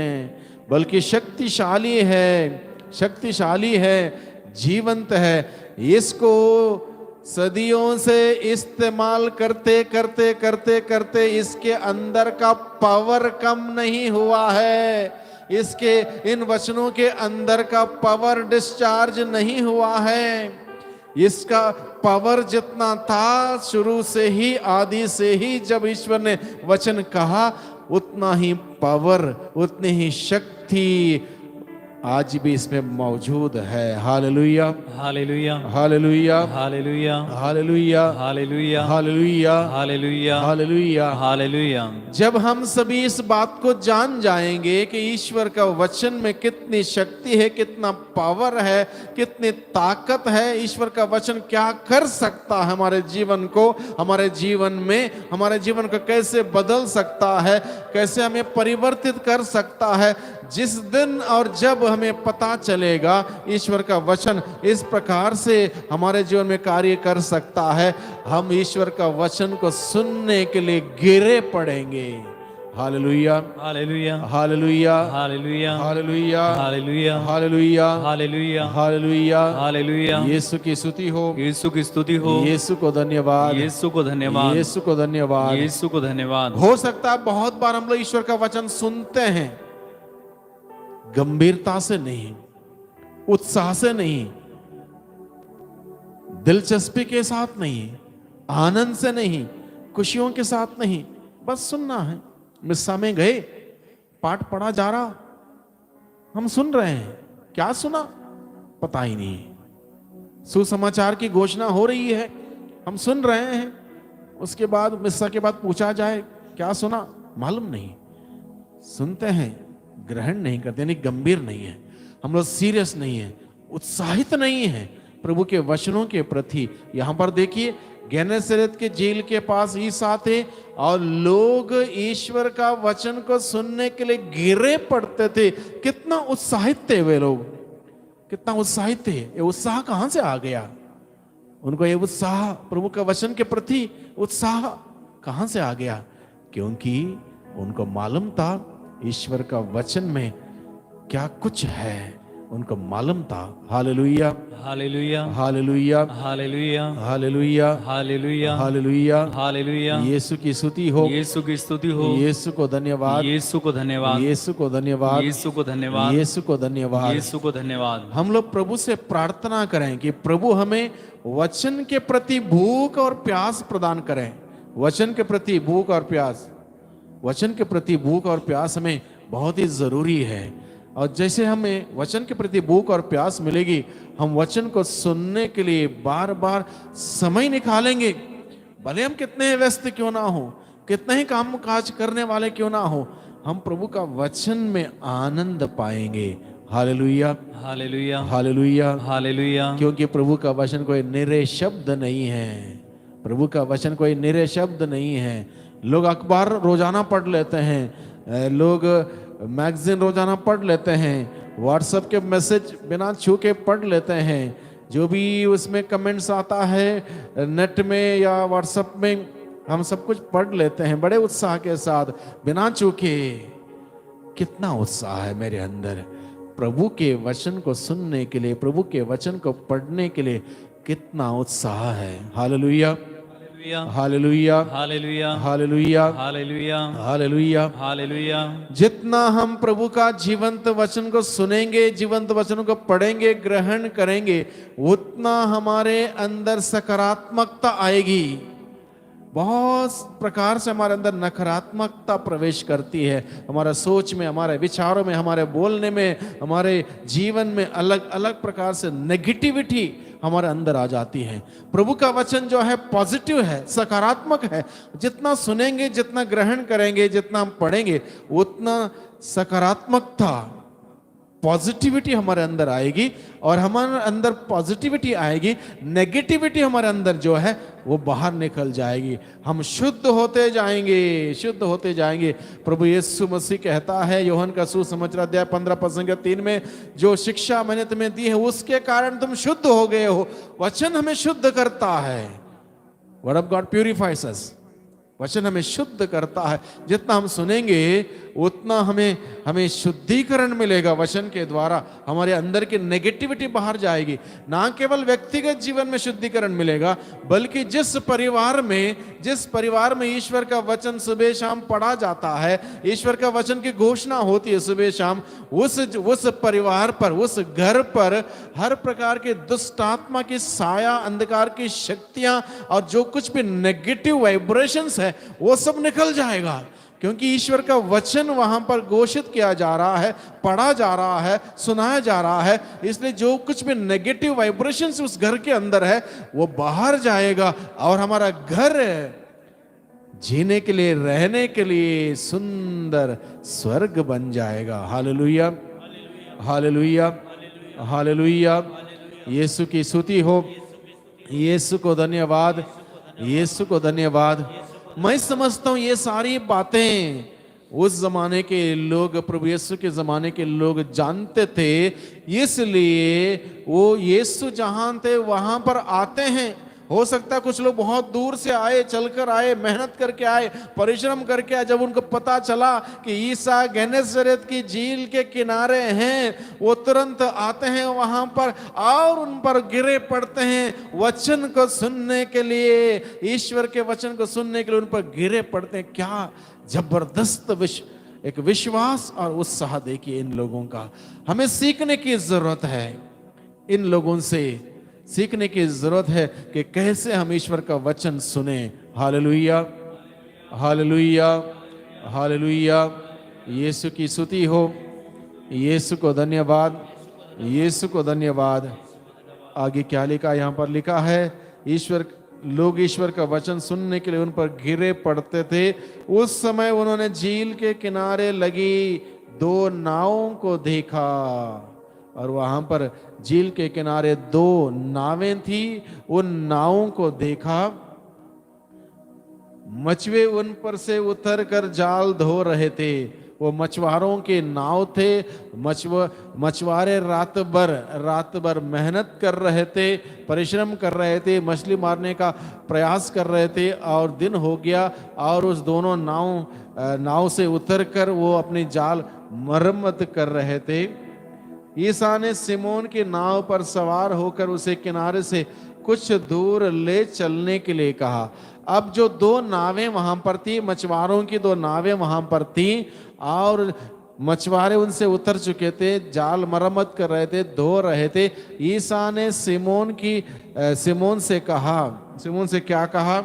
बल्कि शक्तिशाली है, जीवंत है। इसको सदियों से इस्तेमाल करते करते इसके अंदर का पावर कम नहीं हुआ है। इसके इन वचनों के अंदर का पावर डिस्चार्ज नहीं हुआ है। इसका पावर जितना था शुरू से ही, आदि से ही, जब ईश्वर ने वचन कहा, उतना ही पावर, उतनी ही शक्ति आज भी इसमें मौजूद है। Hallelujah, hallelujah, hallelujah, hallelujah, hallelujah, hallelujah, hallelujah, hallelujah, hallelujah, hallelujah. जब हम सभी इस बात को जान जाएंगे कि ईश्वर का वचन में कितनी शक्ति है, कितना पावर है, कितनी ताकत है, ईश्वर का वचन क्या कर सकता है हमारे जीवन को, हमारे जीवन में, हमारे जीवन को कैसे बदल सकता है, कैसे हमें परिवर्तित कर सकता है। जिस दिन और जब हमें पता चलेगा ईश्वर का वचन इस प्रकार से हमारे जीवन में कार्य कर सकता है, हम ईश्वर का वचन को सुनने के लिए गिरे पड़ेंगे। Hallelujah, hallelujah, hallelujah, hallelujah, hallelujah, hallelujah, hallelujah, hallelujah, hallelujah, hallelujah. Yeshu की स्तुति हो, यीशु की स्तुति हो, यीशु को धन्यवाद, यीशु को धन्यवाद, यीशु को धन्यवाद, यीशु को धन्यवाद। हो सकता है बहुत बार हम लोग ईश्वर का वचन सुनते हैं, गंभीरता से नहीं, उत्साह से नहीं, दिलचस्पी के साथ नहीं, आनंद से नहीं, खुशियों के साथ नहीं, बस सुनना है। मिस्सा में गए, पाठ पढ़ा जा रहा, हम सुन रहे हैं, क्या सुना पता ही नहीं, सुसमाचार की घोषणा हो रही है, हम सुन रहे हैं, उसके बाद मिस्सा के बाद पूछा जाए क्या सुना, मालूम नहीं, सुनते हैं, ग्रहण नहीं करते, यानी गंभीर नहीं है, हम लोग सीरियस नहीं है, उत्साहित नहीं है प्रभु के वचनों के प्रति। यहां पर देखिए, गेनेसरेत के झील के पास ईसा थे और लोग ईश्वर का वचन को सुनने के लिए गिरे पड़ते थे। कितना उत्साहित थे वे लोग, कितना उत्साहित थे। ये उत्साह कहां से आ गया उनको? ये उत्साह, प्रभु का वचन के प्रति उत्साह कहां से आ गया? क्योंकि उनको मालूम था ईश्वर का वचन में क्या कुछ है, उनको मालूम था। Hallelujah, hallelujah, hallelujah, hallelujah, hallelujah, hallelujah, hallelujah. Hallelujah. Yeshu की स्तुति हो, यीशु की स्तुति हो। यीशु को धन्यवाद, यीशु को धन्यवाद, यीशु को धन्यवाद, यीशु को धन्यवाद, यीशु को धन्यवाद। यीशु को धन्यवाद। हम लोग प्रभु से प्रार्थना करें कि प्रभु हमें वचन के प्रति भूख और प्यास प्रदान करें। वचन के प्रति भूख और प्यास, वचन के प्रति भूख और प्यास हमें बहुत ही जरूरी है। और जैसे हमें वचन के प्रति भूख और प्यास मिलेगी, हम वचन को सुनने के लिए बार बार समय निकालेंगे। भले हम कितने व्यस्त क्यों ना हो, कितने ही काम काज करने वाले क्यों ना हो, हम प्रभु का वचन में आनंद पाएंगे। Hallelujah, hallelujah, hallelujah, hallelujah. क्योंकि प्रभु का वचन कोई निरे शब्द नहीं है। प्रभु का वचन कोई निरे शब्द नहीं है। लोग अखबार रोजाना पढ़ लेते हैं, लोग मैगजीन रोजाना पढ़ लेते हैं, व्हाट्सएप के मैसेज बिना छू के पढ़ लेते हैं, जो भी उसमें कमेंट्स आता है नेट में या व्हाट्सएप में, हम सब कुछ पढ़ लेते हैं बड़े उत्साह के साथ बिना चूके। कितना उत्साह है मेरे अंदर प्रभु के वचन को सुनने के लिए, प्रभु के वचन को पढ़ने के लिए कितना उत्साह है। Hallelujah, hallelujah, hallelujah, hallelujah, hallelujah, hallelujah. Hallelujah. जितना हम प्रभु का जीवंत वचन को सुनेंगे, जीवंत वचनों को पढ़ेंगे, ग्रहण करेंगे, उतना हमारे अंदर सकारात्मकता आएगी। बहुत प्रकार से हमारे अंदर नकारात्मकता प्रवेश करती है, हमारा सोच में, हमारे विचारों में, हमारे बोलने में, हमारे जीवन में अलग अलग प्रकार से नेगेटिविटी हमारे अंदर आ जाती है। प्रभु का वचन जो है पॉजिटिव है, सकारात्मक है। जितना सुनेंगे, जितना ग्रहण करेंगे, जितना हम पढ़ेंगे, उतना सकारात्मकता, पॉजिटिविटी हमारे अंदर आएगी। और हमारे अंदर पॉजिटिविटी आएगी, नेगेटिविटी हमारे अंदर जो है वो बाहर निकल जाएगी। हम शुद्ध होते जाएंगे, शुद्ध होते जाएंगे। प्रभु यीशु मसीह कहता है यूहन्ना का सुसमाचार अध्याय 15 पद 3 में, जो शिक्षा मैंने तुम्हें दी है उसके कारण तुम शुद्ध हो गए हो। वचन हमें शुद्ध करता है। वर्ड ऑफ गॉड प्यूरिफाइज अस। वचन हमें शुद्ध करता है। जितना हम सुनेंगे उतना हमें शुद्धिकरण मिलेगा। वचन के द्वारा हमारे अंदर की नेगेटिविटी बाहर जाएगी। ना केवल व्यक्तिगत जीवन में शुद्धिकरण मिलेगा, बल्कि जिस परिवार में ईश्वर का वचन सुबह शाम पढ़ा जाता है, ईश्वर का वचन की घोषणा होती है सुबह शाम, उस परिवार पर, उस घर पर हर प्रकार के दुष्ट आत्मा की साया, अंधकार की शक्तियां और जो कुछ भी नेगेटिव वाइब्रेशंस है वो सब निकल जाएगा। क्योंकि ईश्वर का वचन वहां पर घोषित किया जा रहा है, पढ़ा जा रहा है, सुनाया जा रहा है। इसलिए जो कुछ भी नेगेटिव वाइब्रेशंस उस घर के अंदर है वो बाहर जाएगा और हमारा घर जीने के लिए, रहने के लिए सुंदर स्वर्ग बन जाएगा। Hallelujah, hallelujah, hallelujah. यीशु की स्तुति हो। यीशु को धन्यवाद, यीशु को धन्यवाद। मैं समझता हूं ये सारी बातें उस जमाने के लोग, प्रभु यीशु के जमाने के लोग जानते थे, इसलिए वो यीशु जहां थे वहां पर आते हैं। हो सकता है कुछ लोग बहुत दूर से आए, चलकर आए, मेहनत करके आए, परिश्रम करके आए। जब उनको पता चला कि ईसा गेनेसरेत की झील के किनारे हैं, वो तुरंत आते हैं वहां पर और उन पर गिरे पड़ते हैं वचन को सुनने के लिए, ईश्वर के वचन को सुनने के लिए उन पर गिरे पड़ते हैं। क्या जबरदस्त एक विश्वास और उत्साह देखिए इन लोगों का। हमें सीखने की जरूरत है, इन लोगों से सीखने की जरूरत है कि कैसे हम ईश्वर का वचन सुने। Hallelujah, hallelujah, hallelujah. यीशु की स्तुति हो। यीशु को धन्यवाद, यीशु को धन्यवाद। आगे क्या लिखा, यहां पर लिखा है लोग ईश्वर का वचन सुनने के लिए उन पर गिरे पड़ते थे। उस समय उन्होंने झील के किनारे लगी 2 नावों को देखा और वहां पर झील के किनारे 2 नावें थी। उन नावों को देखा, मछुए उन पर से उतरकर जाल धो रहे थे। वो मछुआरों के नाव थे। मछुआरे रात भर मेहनत कर रहे थे, परिश्रम कर रहे थे, मछली मारने का प्रयास कर रहे थे और दिन हो गया और उस दोनों नाव से उतरकर वो अपनी जाल मरम्मत कर रहे थे। ईसा ने सिमोन की नाव पर सवार होकर उसे किनारे से कुछ दूर ले चलने के लिए कहा। अब जो दो नावें वहां पर थी, मछुआरों की दो नावें वहां पर थी, और मछुआरे उनसे उतर चुके थे, जाल मरम्मत कर रहे थे, धो रहे थे। ईसा ने सिमोन से कहा, सिमोन से क्या कहा?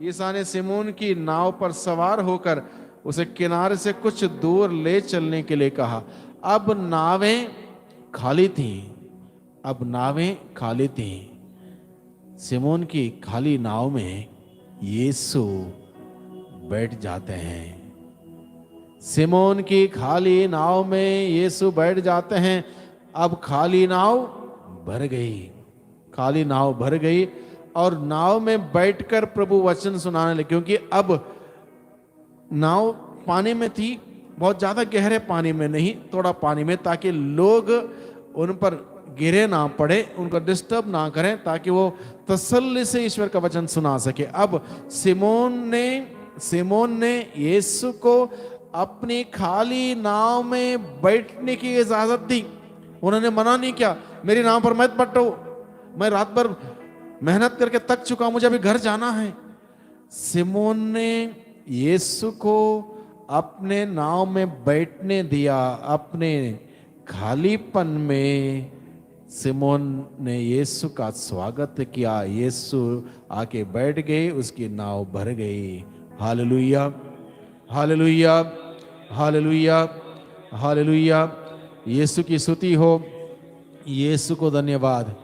ईसा ने सिमोन की नाव पर सवार होकर उसे किनारे से कुछ दूर ले चलने के लिए कहा। अब नावें खाली थीं, अब नावें खाली थीं। सिमोन की खाली नाव में यीशु बैठ जाते हैं। सिमोन की खाली नाव में यीशु बैठ जाते हैं। अब खाली नाव भर गई, खाली नाव भर गई, और नाव में बैठकर प्रभु वचन सुनाने लगे। क्योंकि अब नाव पानी में थी, बहुत ज्यादा गहरे पानी में नहीं, थोड़ा पानी में, ताकि लोग उन पर गिरे ना पड़े, उनको डिस्टर्ब ना करें, ताकि वो तसल्ली से ईश्वर का वचन सुना सके। अब सिमोन ने यीशु को अपनी खाली नाव में बैठने की इजाजत दी। उन्होंने मना नहीं किया, मेरी नाव पर मत बैठो, मैं रात भर मेहनत करके थक चुका हूं, मुझे अभी घर जाना है। सिमोन ने यीशु को अपने नाव में बैठने दिया। अपने खालीपन में सिमोन ने यीशु का स्वागत किया। यीशु आके बैठ गए, उसकी नाव भर गई। Hallelujah, hallelujah, hallelujah, hallelujah. Yeshu की स्तुति हो, यीशु को धन्यवाद।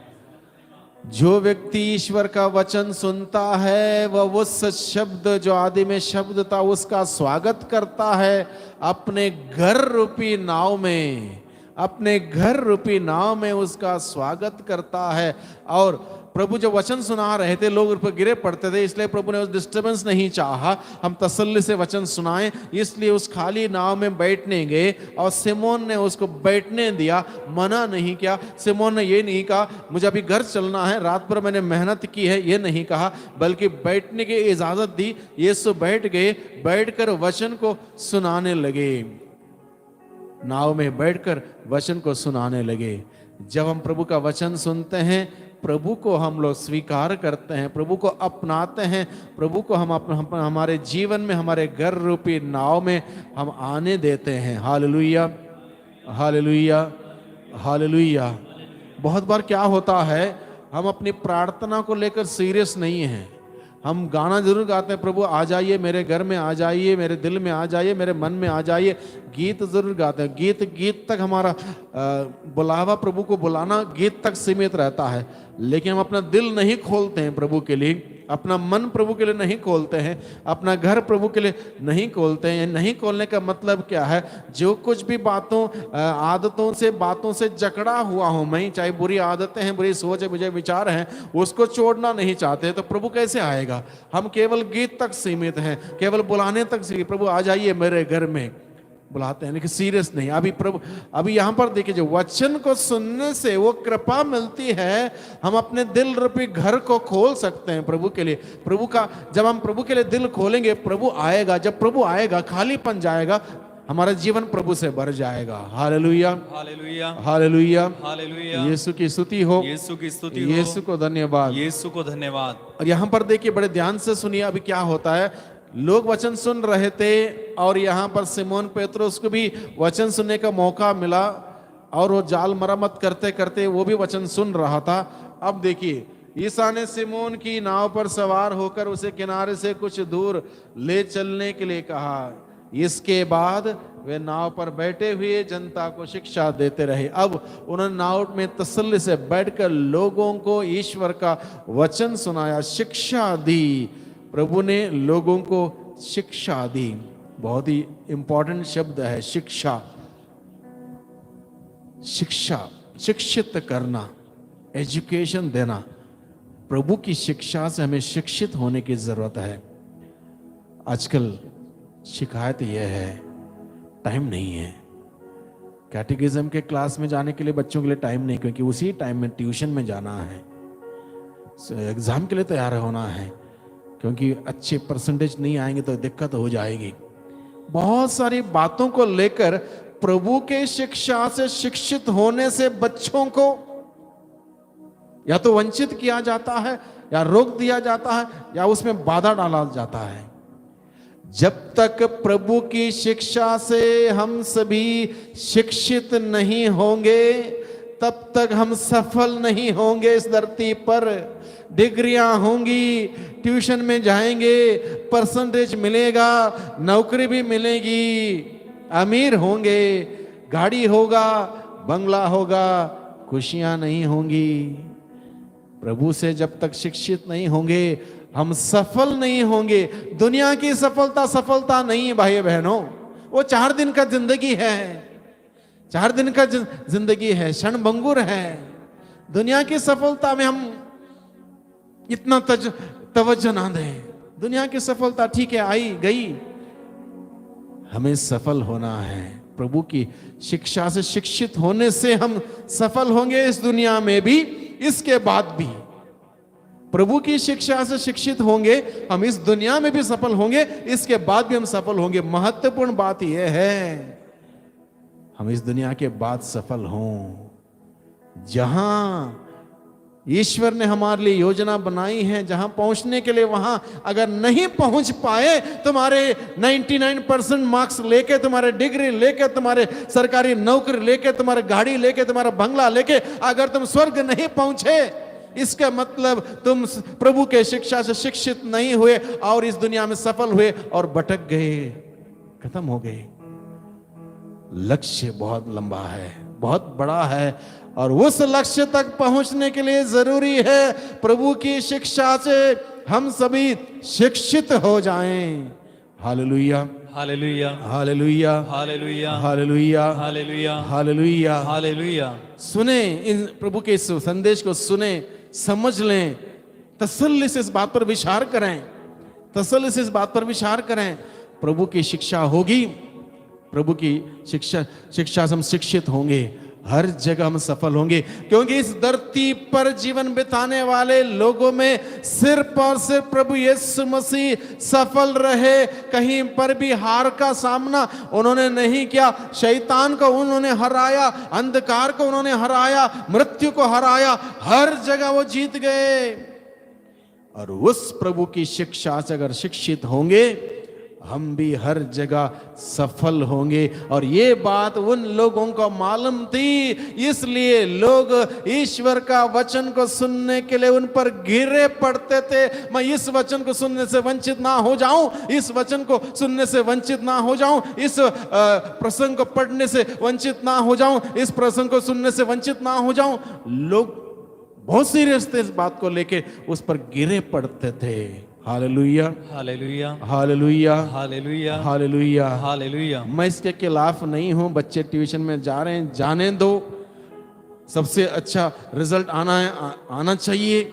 जो व्यक्ति ईश्वर का वचन सुनता है वह उस शब्द, जो आदि में शब्द था, उसका स्वागत करता है। अपने घर रूपी नाव में, अपने घर रूपी नाव में उसका स्वागत करता है। और प्रभु जो वचन सुना रहे थे, लोग उस पर गिरे पड़ते थे, इसलिए प्रभु ने उस डिस्टर्बेंस नहीं चाहा, हम तसल्ली से वचन सुनाएं, इसलिए उस खाली नाव में बैठने गए। और सिमोन ने उसको बैठने दिया, मना नहीं किया। सिमोन ने ये नहीं कहा मुझे अभी घर चलना है, रात भर मैंने मेहनत की है, ये नहीं कहा, बल्कि बैठने की इजाजत दी। यीशु बैठ गए, बैठकर वचन को सुनाने लगे। नाव में बैठकर वचन को सुनाने लगे। जब हम प्रभु का वचन सुनते हैं, प्रभु को हम लोग स्वीकार करते हैं, प्रभु को अपनाते हैं, प्रभु को हम हमारे जीवन में, हमारे घर रूपी नाव में हम आने देते हैं। Hallelujah, hallelujah, hallelujah. बहुत बार क्या होता है, हम अपनी प्रार्थना को लेकर सीरियस नहीं हैं। हम गाना जरूर गाते हैं, प्रभु आ जाइए मेरे घर में, आ जाइए मेरे दिल में, आ जाइए मेरे मन में, आ जाइए। गीत जरूर गाते हैं, गीत तक हमारा बुलावा, प्रभु को बुलाना गीत तक सीमित रहता है। लेकिन हम अपना दिल नहीं खोलते हैं प्रभु के लिए, अपना मन प्रभु के लिए नहीं खोलते हैं, अपना घर प्रभु के लिए नहीं खोलते हैं। नहीं खोलने का मतलब क्या है? जो कुछ भी बातों, आदतों से, बातों से जकड़ा हुआ हूं मैं, चाहे बुरी आदतें हैं, बुरी सोच है, मुझे विचार हैं, उसको छोड़ना नहीं चाहते, तो प्रभु कैसे आएगा? हम केवल गीत तक सीमित हैं, केवल बुलाने तक सीमित, प्रभु आ जाइए मेरे घर में, बुलाते हैं, लेकिन सीरियस नहीं। अभी यहां पर देखिए, जो वचन को सुनने से वो कृपा मिलती है, हम अपने दिल रूपी घर को खोल सकते हैं प्रभु के लिए। प्रभु का, जब हम प्रभु के लिए दिल खोलेंगे, प्रभु आएगा। जब प्रभु आएगा, खालीपन जाएगा, हमारा जीवन प्रभु से भर जाएगा। Hallelujah, hallelujah, hallelujah, hallelujah. Yeshu की स्तुति हो, यीशु की स्तुति हो, यीशु को धन्यवाद, यीशु को धन्यवाद। और यहां पर देखिए, बड़े ध्यान से सुनिए, अभी क्या होता है। लोग वचन सुन रहे थे, और यहां पर सिमोन पेत्रोस को भी वचन सुनने का मौका मिला, और वो जाल मरम्मत करते करते वो भी वचन सुन रहा था। अब देखिए, ईसा ने सिमोन की नाव पर सवार होकर उसे किनारे से कुछ दूर ले चलने के लिए कहा। इसके बाद वे नाव पर बैठे हुए जनता को शिक्षा देते रहे। अब उन्होंने नाव में तसल्ली से बैठकर लोगों को ईश्वर का वचन सुनाया, शिक्षा दी। प्रभु ने लोगों को शिक्षा दी। बहुत ही इंपॉर्टेंट शब्द है शिक्षा। शिक्षा, शिक्षित करना, एजुकेशन देना। प्रभु की शिक्षा से हमें शिक्षित होने की जरूरत है। आजकल शिकायत यह है, टाइम नहीं है। कैटेकिज्म के क्लास में जाने के लिए बच्चों के लिए टाइम नहीं, क्योंकि उसी टाइम में ट्यूशन में जाना है, एग्जाम के लिए तैयार होना है, क्योंकि अच्छे परसेंटेज नहीं आएंगे तो दिक्कत हो जाएगी। बहुत सारी बातों को लेकर प्रभु के शिक्षा से शिक्षित होने से बच्चों को या तो वंचित किया जाता है, या रोक दिया जाता है, या उसमें बाधा डाला जाता है। जब तक प्रभु की शिक्षा से हम सभी शिक्षित नहीं होंगे, तब तक हम सफल नहीं होंगे इस धरती पर। डिग्रियां होंगी, ट्यूशन में जाएंगे, परसेंटेज मिलेगा, नौकरी भी मिलेगी, अमीर होंगे, गाड़ी होगा, बंगला होगा, खुशियां नहीं होंगी। प्रभु से जब तक शिक्षित नहीं होंगे, हम सफल नहीं होंगे। दुनिया की सफलता सफलता नहीं है भाई बहनों, वो 4 दिन का जिंदगी है, 4 दिन का जिंदगी है, क्षणभंगुर है। दुनिया की सफलता में हम इतना तवज्जो ना दें। दुनिया की सफलता ठीक है, आई गई, हमें सफल होना है। प्रभु की शिक्षा से शिक्षित होने से हम सफल होंगे इस दुनिया में भी, इसके बाद भी। प्रभु की शिक्षा से शिक्षित होंगे, हम इस दुनिया में भी सफल होंगे, इसके बाद भी हम सफल होंगे। महत्वपूर्ण बात यह है, हम इस दुनिया के बाद सफल हों। जहां ईश्वर ने हमारे लिए योजना बनाई है, जहां पहुंचने के लिए, वहां अगर नहीं पहुंच पाए, तुम्हारे 99% मार्क्स लेके, तुम्हारे डिग्री लेके, तुम्हारे सरकारी नौकरी लेके, तुम्हारे गाड़ी लेके, तुम्हारा बंगला लेके, अगर तुम स्वर्ग नहीं पहुंचे, इसका मतलब तुम प्रभु के शिक्षा से शिक्षित नहीं हुए और इस दुनिया में सफल हुए और भटक गए, खत्म हो गए। लक्ष्य बहुत लंबा है, बहुत बड़ा है, और उस लक्ष्य तक पहुंचने के लिए जरूरी है प्रभु की शिक्षा से हम सभी शिक्षित हो जाएं। Hallelujah, hallelujah, hallelujah, hallelujah, hallelujah, hallelujah, hallelujah, hallelujah. सुने, इन प्रभु के इस संदेश को सुने, समझ लें, तसल्ली से इस बात पर विचार करें, तसल्ली से इस बात पर विचार करें। प्रभु की शिक्षा होगी, प्रभु की शिक्षा से हम शिक्षित होंगे, हर जगह हम सफल होंगे। क्योंकि इस धरती पर जीवन बिताने वाले लोगों में सिर्फ और सिर्फ प्रभु यीशु मसीह सफल रहे। कहीं पर भी हार का सामना उन्होंने नहीं किया। शैतान को उन्होंने हराया, अंधकार को उन्होंने हराया, मृत्यु को हराया, हर जगह वो जीत गए। और उस प्रभु की शिक्षा से अगर शिक्षित होंगे, हम भी हर जगह सफल होंगे। और ये बात उन लोगों को मालूम थी, इसलिए लोग ईश्वर का वचन को सुनने के लिए उन पर गिरे पड़ते थे। मैं इस वचन को सुनने से वंचित ना हो जाऊं, इस वचन को सुनने से वंचित ना हो जाऊं, इस प्रसंग को पढ़ने से वंचित ना हो जाऊं, इस प्रसंग को सुनने से वंचित ना हो जाऊं। लोग बहुत सीरियस थे इस बात को लेके, उस पर गिरे पड़ते थे। Hallelujah, hallelujah, hallelujah, hallelujah, hallelujah, hallelujah. मैं इसके खिलाफ नहीं हूं। बच्चे ट्यूशन में जा रहे हैं, जाने दो, सबसे अच्छा रिजल्ट आना चाहिए।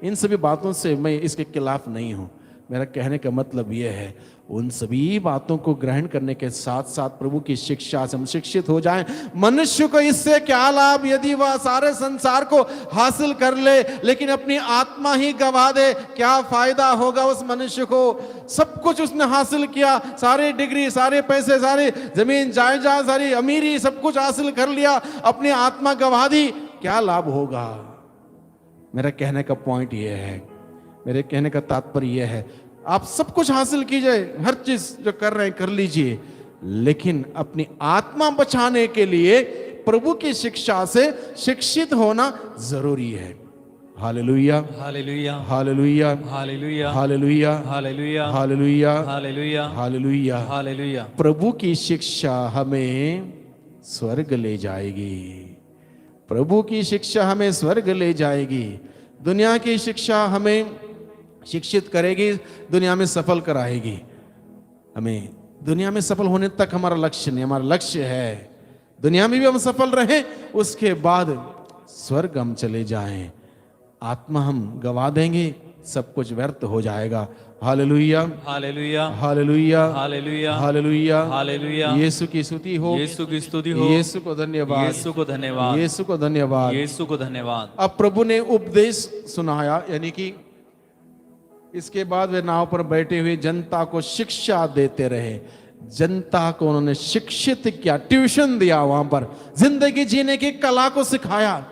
इन सभी बातों से मैं इसके खिलाफ नहीं हूं। मेरा कहने का मतलब यह है, उन सभी बातों को ग्रहण करने के साथ साथ प्रभु की शिक्षा से हम शिक्षित हो जाएं। मनुष्य को इससे क्या लाभ यदि वह सारे संसार को हासिल कर ले लेकिन अपनी आत्मा ही गवा दे? क्या फायदा होगा उस मनुष्य को? सब कुछ उसने हासिल किया, सारे डिग्री, सारे पैसे, सारी जमीन जायदाद, सारी अमीरी, सब कुछ हासिल कर लिया, अपनी आत्मा गवा दी, क्या लाभ होगा? मेरा कहने का पॉइंट यह है, मेरे कहने का तात्पर्य यह है, आप सब कुछ हासिल कीजिए, हर चीज जो कर रहे हैं कर लीजिए, लेकिन अपनी आत्मा बचाने के लिए प्रभु की शिक्षा से शिक्षित होना जरूरी है। Hallelujah, hallelujah, hallelujah, hallelujah, hallelujah, hallelujah, hallelujah, hallelujah, hallelujah. Hallelujah. प्रभु की शिक्षा हमें स्वर्ग ले जाएगी। प्रभु की शिक्षा हमें स्वर्ग ले जाएगी। दुनिया की शिक्षा हमें शिक्षित करेगी, दुनिया में सफल कराएगी। हमें दुनिया में सफल होने तक हमारा लक्ष्य नहीं, हमारा लक्ष्य है दुनिया में भी हम सफल रहें, उसके बाद स्वर्ग हम चले जाएं। आत्मा हम गवा देंगे, सब कुछ व्यर्थ हो जाएगा। Hallelujah, hallelujah, hallelujah, hallelujah, hallelujah, hallelujah. Yeshu की स्तुति हो, यीशु की स्तुति हो, यीशु को धन्यवाद, यीशु को धन्यवाद, यीशु को धन्यवाद, यीशु को धन्यवाद। अब प्रभु ने उपदेश सुनाया, यानी कि इसके बाद वे नाव पर बैठे हुए जनता को शिक्षा देते रहे। जनता को उन्होंने शिक्षित किया, ट्यूशन दिया, वहां पर जिंदगी जीने की कला को सिखाया,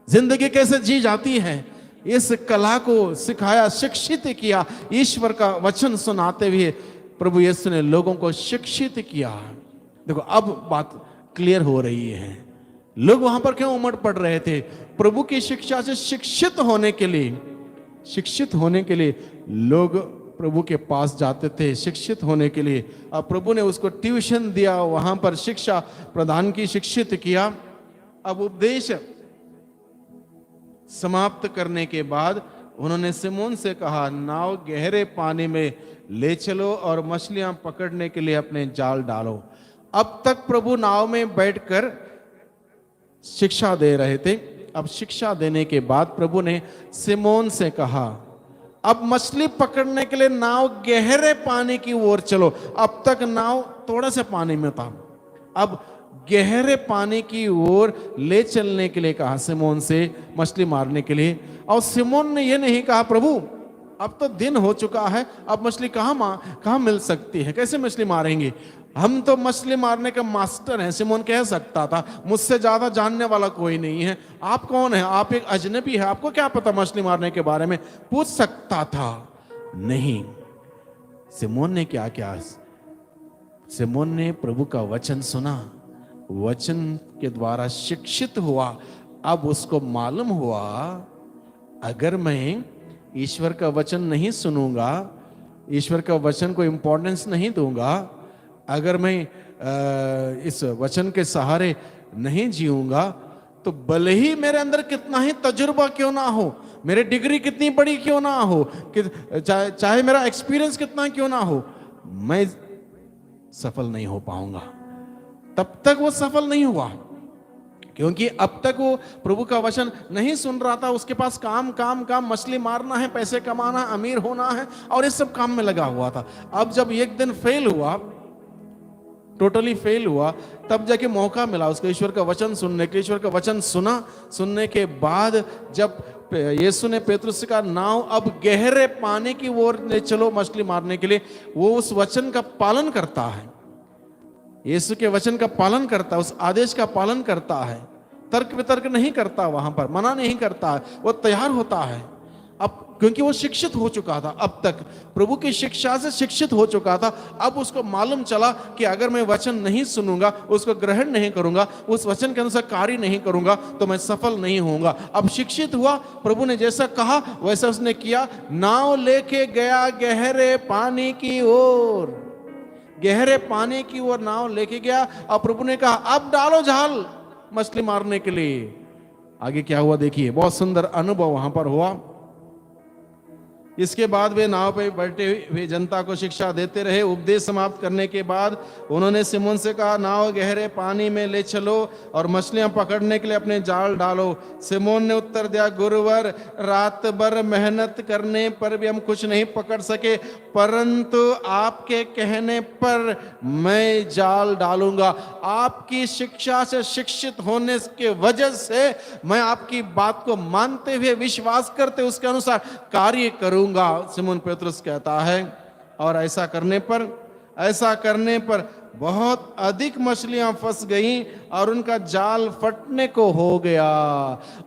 जिंदगी कैसे जी जाती है इस कला को सिखाया, शिक्षित किया। ईश्वर का वचन सुनाते हुए प्रभु यीशु ने लोगों को शिक्षित किया। देखो अब बात क्लियर हो रही है। लोग वहां पर क्यों उमड़ पड़ रहे थे? प्रभु की शिक्षा से शिक्षित होने के लिए लोग प्रभु के पास जाते थे, शिक्षित होने के लिए। अब प्रभु ने उसको ट्यूशन दिया, वहां पर शिक्षा प्रदान की, शिक्षित किया। अब उपदेश समाप्त करने के बाद उन्होंने सिमोन से कहा, नाव गहरे पानी में ले चलो और मछलियां पकड़ने के लिए अपने जाल डालो। अब तक प्रभु नाव में बैठकर शिक्षा दे रहे थे। अब शिक्षा देने के बाद प्रभु ने सिमोन से कहा, अब मछली पकड़ने के लिए नाव गहरे पानी की ओर चलो। अब तक नाव थोड़ा सा पानी में था, अब गहरे पानी की ओर ले चलने के लिए कहा सिमोन से, मछली मारने के लिए। और सिमोन ने यह नहीं कहा, प्रभु अब तो दिन हो चुका है, अब मछली कहां मिल सकती है, कैसे मछली मारेंगे, हम तो मछली मारने का मास्टर हैं। सिमोन कह सकता था, मुझसे ज्यादा जानने वाला कोई नहीं है, आप कौन है, आप एक अजनबी है, आपको क्या पता मछली मारने के बारे में, पूछ सकता था। नहीं, सिमोन ने क्या किया, सिमोन ने प्रभु का वचन सुना, वचन के द्वारा शिक्षित हुआ। अब उसको मालूम हुआ, अगर मैं ईश्वर का वचन नहीं सुनूंगा, ईश्वर का वचन को इंपॉर्टेंस नहीं दूंगा, अगर मैं इस वचन के सहारे नहीं जीऊंगा, तो भले ही मेरे अंदर कितना ही तजुर्बा क्यों ना हो, मेरी डिग्री कितनी बड़ी क्यों ना हो, चाहे मेरा एक्सपीरियंस कितना क्यों ना हो, मैं सफल नहीं हो पाऊंगा। तब तक वो सफल नहीं हुआ, क्योंकि अब तक वो प्रभु का वचन नहीं सुन रहा था। उसके पास काम काम काम, मछली मारना है, पैसे कमाना, अमीर होना है, और इस सब काम में लगा हुआ था। अब जब एक दिन फेल हुआ, टोटली फेल हुआ, तब जाके मौका मिला उसको ईश्वर का वचन सुनने के। ईश्वर का वचन सुनने के बाद जब यीशु ने पेतरुस से कहा, नाव अब गहरे पानी की ओर ले चलो मछली मारने के लिए, वो उस वचन का पालन करता है, यीशु के वचन का पालन करता है, उस आदेश का पालन करता है, तर्क वितर्क नहीं करता, वहां पर मना नहीं करता है, वो तैयार होता है। अब क्योंकि वो शिक्षित हो चुका था, अब तक प्रभु की शिक्षा से शिक्षित हो चुका था। अब उसको मालूम चला कि अगर मैं वचन नहीं सुनूंगा, उसको ग्रहण नहीं करूंगा, उस वचन के अनुसार कार्य नहीं करूंगा, तो मैं सफल नहीं होऊंगा। अब शिक्षित हुआ, प्रभु ने जैसा कहा वैसा उसने किया, नाव लेके गया गहरे पानी की ओर, गहरे पानी की ओर नाव लेके गया। और प्रभु ने कहा, अब डालो जाल मछली मारने के लिए। आगे क्या हुआ देखिए, बहुत सुंदर अनुभव वहां पर हुआ। इसके बाद वे नाव पे बैठे हुए जनता को शिक्षा देते रहे। उपदेश समाप्त करने के बाद उन्होंने सिमोन से कहा, नाव गहरे पानी में ले चलो और मछलियां पकड़ने के लिए अपने जाल डालो। सिमोन ने उत्तर दिया, गुरुवर, रात भर मेहनत करने पर भी हम कुछ नहीं पकड़ सके, परंतु आपके कहने पर मैं जाल डालूंगा। आपकी शिक्षा से शिक्षित होने के वजह से मैं आपकी बात को मानते हुए, विश्वास करते उसके अनुसार कार्य करूंगा, सिमोन पेतरुस कहता है। और ऐसा करने पर बहुत अधिक मछलियां फंस गईं और उनका जाल फटने को हो गया।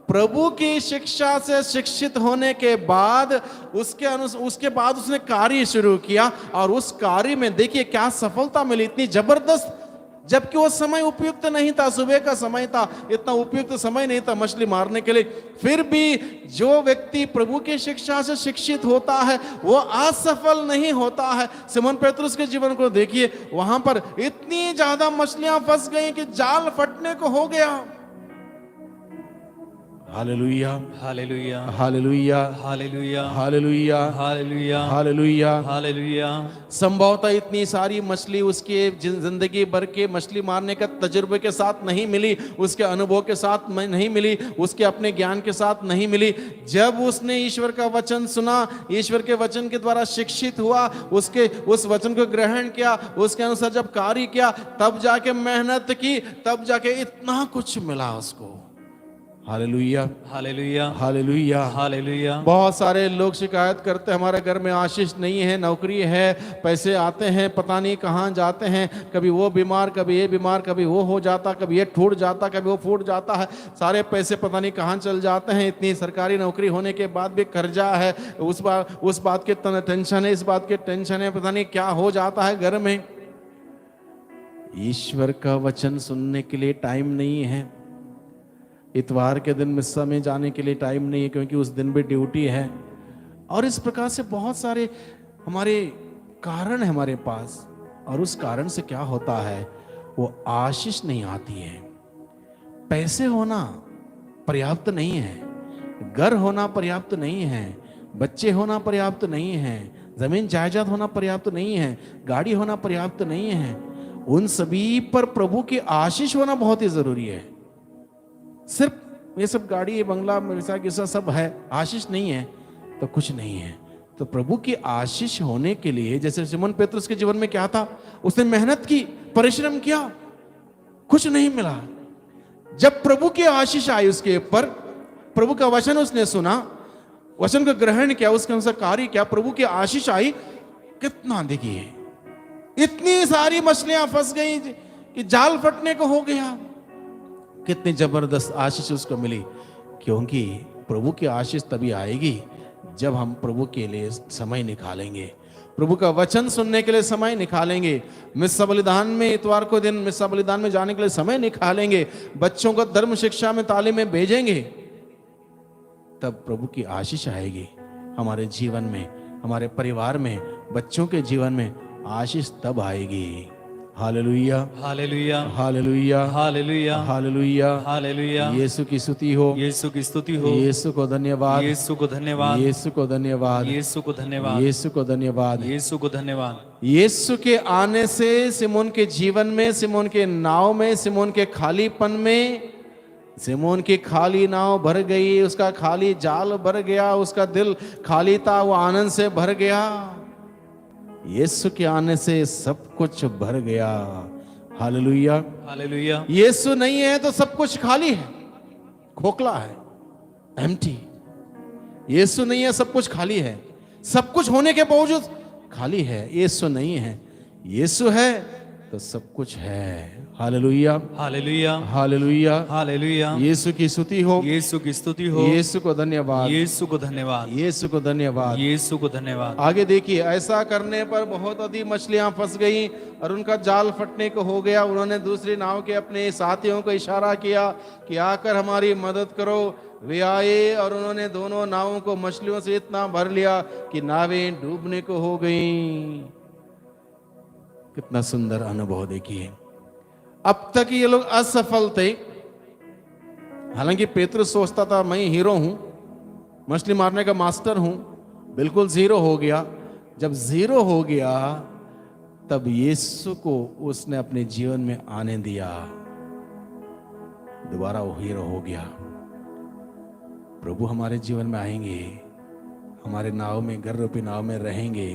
प्रभु की शिक्षा से शिक्षित होने के बाद उसके बाद उसने कार्य शुरू किया, और उस कार्य में देखिए क्या सफलता मिली, इतनी जबरदस्त। जबकि वो समय उपयुक्त नहीं था, सुबह का समय था, इतना उपयुक्त समय नहीं था मछली मारने के लिए। फिर भी जो व्यक्ति प्रभु की शिक्षा से शिक्षित होता है वो असफल नहीं होता है। सिमोन पेतरुस के जीवन को देखिए, वहां पर इतनी ज्यादा मछलियां फंस गई कि जाल फटने को हो गया। Hallelujah, hallelujah, hallelujah, hallelujah, hallelujah, hallelujah, hallelujah. Hallelujah. संभवतः इतनी सारी मछली उसके जिंदगी भर के मछली मारने का तजुर्बे के साथ नहीं मिली, उसके अनुभव के साथ नहीं मिली, उसके अपने ज्ञान के साथ नहीं मिली। जब उसने ईश्वर का वचन सुना, ईश्वर के वचन के द्वारा शिक्षित हुआ, उस वचन को ग्रहण किया, उसके अनुसार जब कार्य किया, तब जाके मेहनत की, तब जाके इतना कुछ मिला उसको। Hallelujah, hallelujah, hallelujah. हालेलुया, बहुत सारे लोग शिकायत करते हैं हमारे घर में आशीष नहीं है, नौकरी है, पैसे आते हैं, पता नहीं कहाँ जाते हैं, कभी वो बीमार, कभी ये बीमार, कभी वो हो जाता, कभी ये टूट जाता, कभी वो फूट जाता है, सारे पैसे पता नहीं कहाँ चल जाते हैं। इतनी सरकारी नौकरी होने के बाद भी कर्जा है, उस बात की टेंशन है, इस बात की टेंशन है, पता नहीं क्या हो जाता है घर में। ईश्वर का वचन सुनने के लिए टाइम नहीं है, इतवार के दिन मिस्सा में जाने के लिए टाइम नहीं है, क्योंकि उस दिन भी ड्यूटी है। और इस प्रकार से बहुत सारे हमारे कारण है हमारे पास, और उस कारण से क्या होता है, वो आशीष नहीं आती है। पैसे होना पर्याप्त नहीं है, घर होना पर्याप्त नहीं है, बच्चे होना पर्याप्त नहीं है, जमीन जायदाद होना पर्याप्त नहीं है, गाड़ी होना पर्याप्त नहीं है। उन सभी पर प्रभु की आशीष होना बहुत ही जरूरी है। सिर्फ ये सब गाड़ी, ये बंगला, पैसा किसा सब है, आशीष नहीं है तो कुछ नहीं है। तो प्रभु की आशीष होने के लिए, जैसे सिमोन पेतरुस के जीवन में क्या था, उसने मेहनत की, परिश्रम किया, कुछ नहीं मिला। जब प्रभु की आशीष आई उसके ऊपर, प्रभु का वचन उसने सुना, वचन को ग्रहण किया, उसके अनुसार कार्य किया, प्रभु की आशीष आई। कितना देखिए, इतनी सारी मछलियां फंस गई कि जाल फटने को हो गया। कितनी जबरदस्त आशीष उसको मिली, क्योंकि प्रभु की आशीष तभी आएगी जब हम प्रभु के लिए समय निकालेंगे, प्रभु का वचन सुनने के लिए समय निकालेंगे, मिस्सा बलिदान में, इतवार को दिन मिस्सा बलिदान में जाने के लिए समय निकालेंगे, बच्चों को धर्म शिक्षा में, तालीम में भेजेंगे, तब प्रभु की आशीष आएगी हमारे जीवन में, हमारे परिवार में, बच्चों के जीवन में आशीष तब आएगी। Hallelujah, hallelujah, hallelujah, hallelujah, hallelujah, hallelujah. Yeshu की स्तुति हो, यीशु की स्तुति हो, यीशु को धन्यवाद, यीशु को धन्यवाद, यीशु को धन्यवाद, यीशु को धन्यवाद, यीशु को धन्यवाद। यीशु को धन्यवाद। यीशु के आने से सिमोन के जीवन में, सिमोन के नाव में, सिमोन के खालीपन में, सिमोन की खाली नाव भर गई, उसका खाली जाल भर गया, उसका दिल खाली था, वो आनंद से भर गया। यीशु के आने से सब कुछ भर गया। Hallelujah, hallelujah. यीशु नहीं है तो सब कुछ खाली है, खोखला है, एम्प्टी। यीशु नहीं है, सब कुछ खाली है, सब कुछ होने के बावजूद खाली है। यीशु नहीं है, यीशु है तो सब कुछ है। Hallelujah, hallelujah, hallelujah, hallelujah. Yeshu की स्तुति हो, यीशु की स्तुति हो, यीशु को धन्यवाद, यीशु को धन्यवाद, यीशु को धन्यवाद, यीशु को धन्यवाद। आगे देखिए, ऐसा करने पर बहुत अधिक मछलियां फंस गई और उनका जाल फटने को हो गया। उन्होंने दूसरी नाव के अपने साथियों को इशारा किया कि आकर हमारी मदद करो। वे आए और उन्होंने दोनों नावों को मछलियों से इतना भर लिया कि नावें डूबने को हो गईं। कितना सुंदर अनुभव देखिए। अब तक ये लोग असफल थे। हालांकि पेतरुस सोचता था मैं हीरो हूं, मछली मारने का मास्टर हूं, बिल्कुल जीरो हो गया। जब जीरो हो गया तब यीशु को उसने अपने जीवन में आने दिया, दोबारा वो हीरो हो गया। प्रभु हमारे जीवन में आएंगे, हमारे नाव में, घर रूपी नाव में रहेंगे,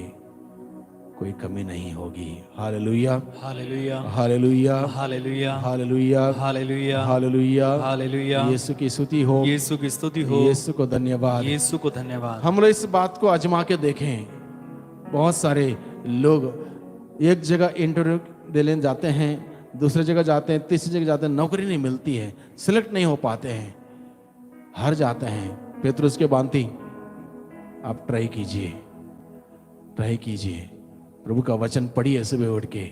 कोई कमी नहीं होगी। Hallelujah, hallelujah, hallelujah, hallelujah, hallelujah, hallelujah, hallelujah, hallelujah. Yeshu की स्तुति हो, यीशु की स्तुति हो, यीशु को धन्यवाद। यीशु को धन्यवाद। हम लोग इस बात को आजमा के देखें। बहुत सारे लोग एक जगह इंटरव्यू देने जाते हैं, दूसरी जगह जाते हैं, तीसरी जगह जाते हैं, नौकरी नहीं मिलती है, सिलेक्ट नहीं हो पाते हैं, हार जाते हैं। पेतरुस के भांति आप ट्राई कीजिए, ट्राई कीजिए। प्रभु का वचन पढ़िए, सुबह उठ के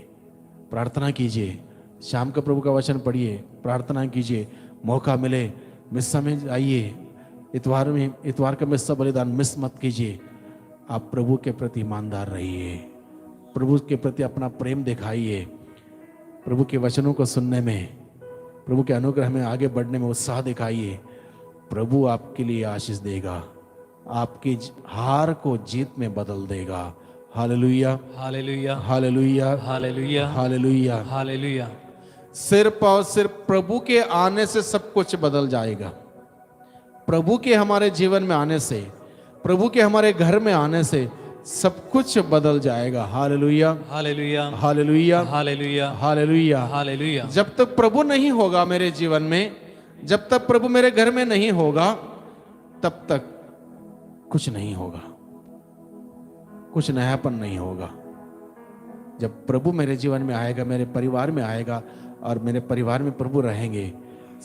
प्रार्थना कीजिए, शाम का प्रभु का वचन पढ़िए, प्रार्थना कीजिए। मौका मिले मिस्सा में आइए, इतवार का मिस्सा बलिदान मिस मत कीजिए। आप प्रभु के प्रति ईमानदार रहिए, प्रभु के प्रति अपना प्रेम दिखाइए, प्रभु के वचनों को सुनने में, प्रभु के अनुग्रह में आगे बढ़ने में उत्साह दिखाइए। प्रभु आपके लिए आशीष देगा, आपकी हार को जीत में बदल देगा। Hallelujah, hallelujah, hallelujah, hallelujah, hallelujah. Hallelujah. सिर्फ और सिर्फ प्रभु के आने से सब कुछ बदल जाएगा। प्रभु के हमारे जीवन में आने से, प्रभु के हमारे घर में आने से सब कुछ बदल जाएगा। Hallelujah, hallelujah, hallelujah, hallelujah, hallelujah. Hallelujah. जब तक प्रभु नहीं होगा मेरे जीवन में, जब तक प्रभु मेरे घर में नहीं होगा तब तक कुछ नहीं होगा, कुछ नयापन नहीं होगा। जब प्रभु मेरे जीवन में आएगा, मेरे परिवार में आएगा और मेरे परिवार में प्रभु रहेंगे,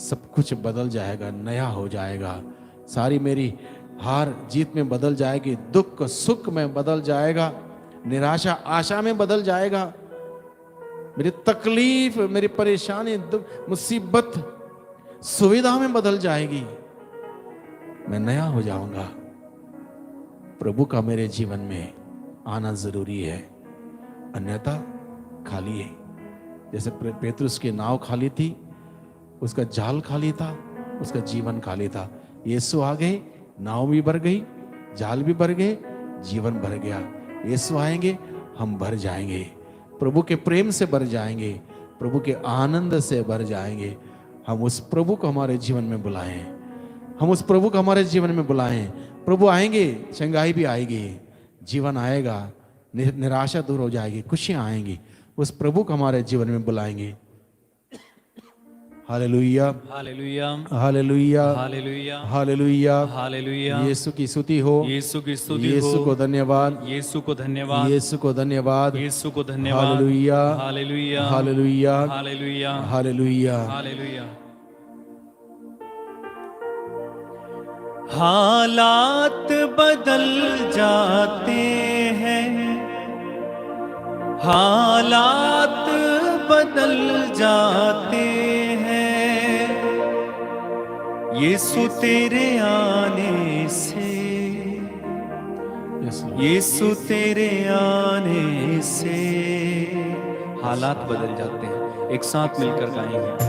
सब कुछ बदल जाएगा, नया हो जाएगा। सारी मेरी हार जीत में बदल जाएगी, दुख सुख में बदल जाएगा, निराशा आशा में बदल जाएगा, मेरी तकलीफ, मेरी परेशानी, दुख मुसीबत सुविधा में बदल जाएगी। मैं नया हो जाऊंगा। प्रभु का मेरे जीवन में आना जरूरी है, अन्यथा खाली है। जैसे पेतरुस की नाव खाली थी, उसका जाल खाली था, उसका जीवन खाली था। यीशु आ गए, नाव भी भर गई, जाल भी भर गए, जीवन भर गया। यीशु आएंगे, हम भर जाएंगे, प्रभु के प्रेम से भर जाएंगे, प्रभु के आनंद से भर जाएंगे। हम उस प्रभु को हमारे जीवन में बुलाएं, हम उस प्रभु को हमारे जीवन में बुलाएं। प्रभु आएंगे, चंगाई भी आएगी, जीवन आएगा, निराशा दूर हो जाएगी, खुशियां आएंगी। उस प्रभु को हमारे जीवन में बुलाएंगे। Hallelujah, hallelujah, hallelujah, hallelujah, hallelujah, hallelujah. Yeshu की स्तुति हो, यीशु की स्तुति हो, यीशु को धन्यवाद, यीशु को धन्यवाद, यीशु को धन्यवाद, यीशु को धन्यवाद। Hallelujah, hallelujah, hallelujah, hallelujah, hallelujah. Hallelujah. हालात बदल जाते हैं, हालात बदल जाते हैं, यीशु तेरे आने से, यीशु तेरे आने से हालात बदल जाते हैं। एक साथ मिलकर गाएंगे।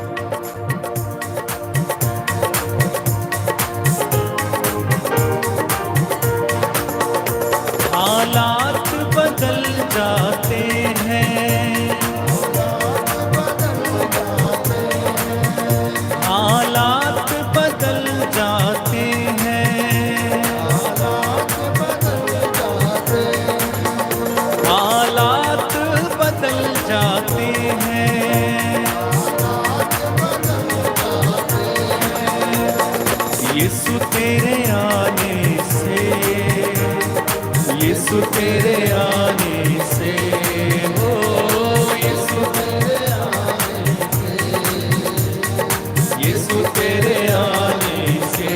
हालात बदल जाते हैं, हालात बदल जाते हैं, हालात बदल जाते हैं, यीशु तेरे आने से, यीशु तेरे आने से, हो यीशु तेरे आने से, यीशु तेरे आने से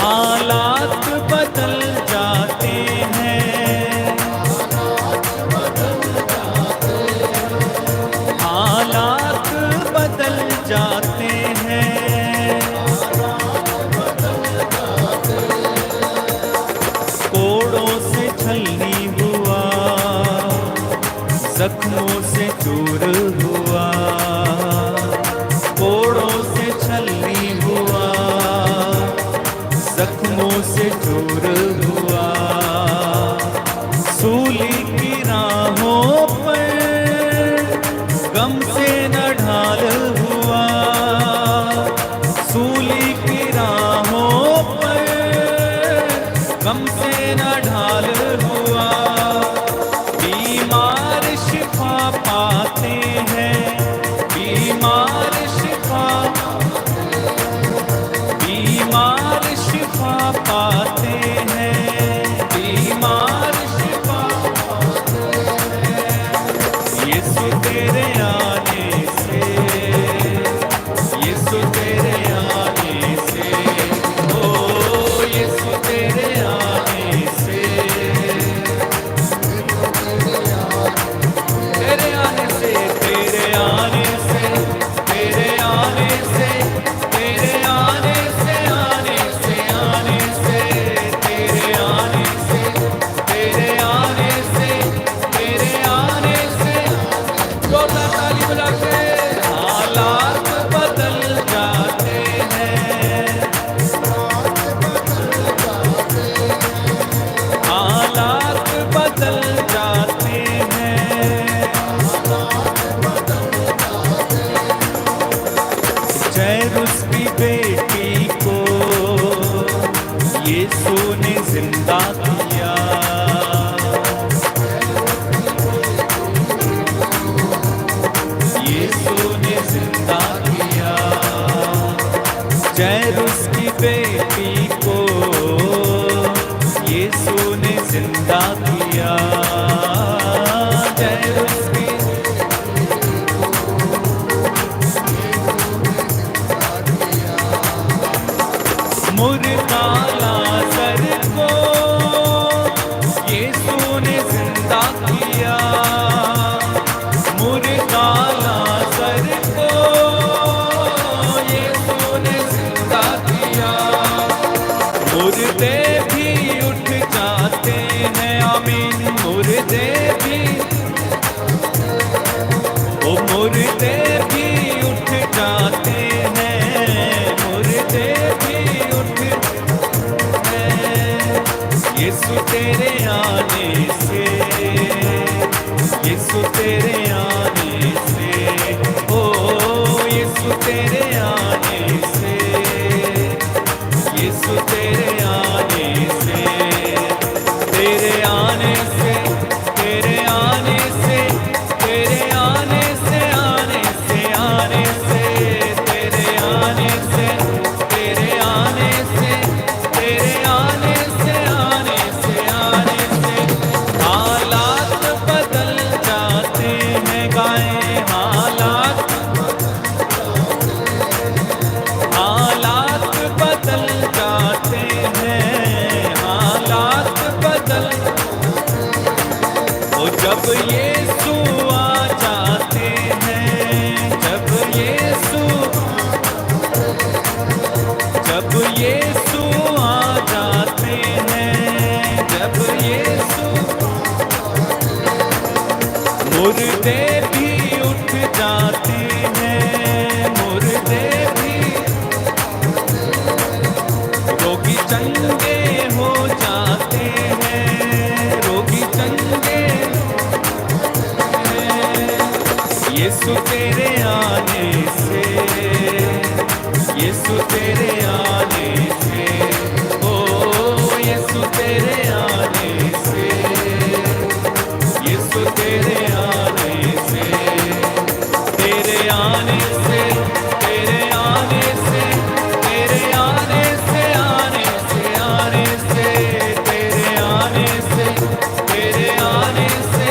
हालात बदल जाते हैं, हालात बदल जाते हैं, कोड़ों से छलनी हुआ, जख्मों से चूर हुआ, कोड़ों से छलनी हुआ, जख्मों से चूर हुआ, सूली की राहों पर गम से न ढाल हुआ, सूली की राहों पर गम से न ढाल हुआ, बीमार शिफा पाते हैं, बीमार शिफा, बीमार शिफा पाते हैं, बीमार शिफा पाते हैं, यीशु तेरे आने से, यीशु तेरे आने से, ओ यीशु तेरे आने से, तेरे आने से, तेरे आने से, तेरे आने से, तेरे आने से, आने से, आने से, तेरे आने से, तेरे आने से, तेरे आने से, जोरदार ताली बजा के हालात बदल जाते हैं, हालात बदल जाते हैं, जैरुस की बेटी को यीशु ने जिंदा किया, यीशु ने जिंदा किया, जैरुस की बेटी को यीशु ने जिंदा किया। जैरुस की मुर्दा लाजर को यीशु ने जिंदा किया। मुर्दा लाजर को यीशु ने जिंदा किया। मुर्दे भी उठ जाते हैं, आमीन। मुर्दे भी, ओ मुर्दे भी उठ जाते हैं, मुर्दे भी उठ हैं। यीशु तेरे आने से, यीशु तेरे आने से, ओ यीशु तेरे आने से, यीशु तेरे आने से, तेरे आने से, तेरे आने से, तेरे आने से, आने से, आने से, तेरे आने से, तेरे आने से, तेरे आने से, आने से, आने से हालात बदल जाते हैं। गाएं हालात, हालात बदल जाते हैं, हालात बदल। ओ जब यीशु आ जाते हैं, जब यीशु, जब यीशु आ जाते हैं, जब यीशु, मुर्दे भी उठ जाते हैं, मुर्दे भी, रोगी चंगे हो जाते हैं, रोगी चंगे। यीशु तेरे आने से, यीशु तेरे आने से, ओ यीशु तेरे आने से, यीशु तेरे आने से, तेरे आने से, तेरे आने से, तेरे आने से, आने से, आने से, तेरे आने से, तेरे आने से,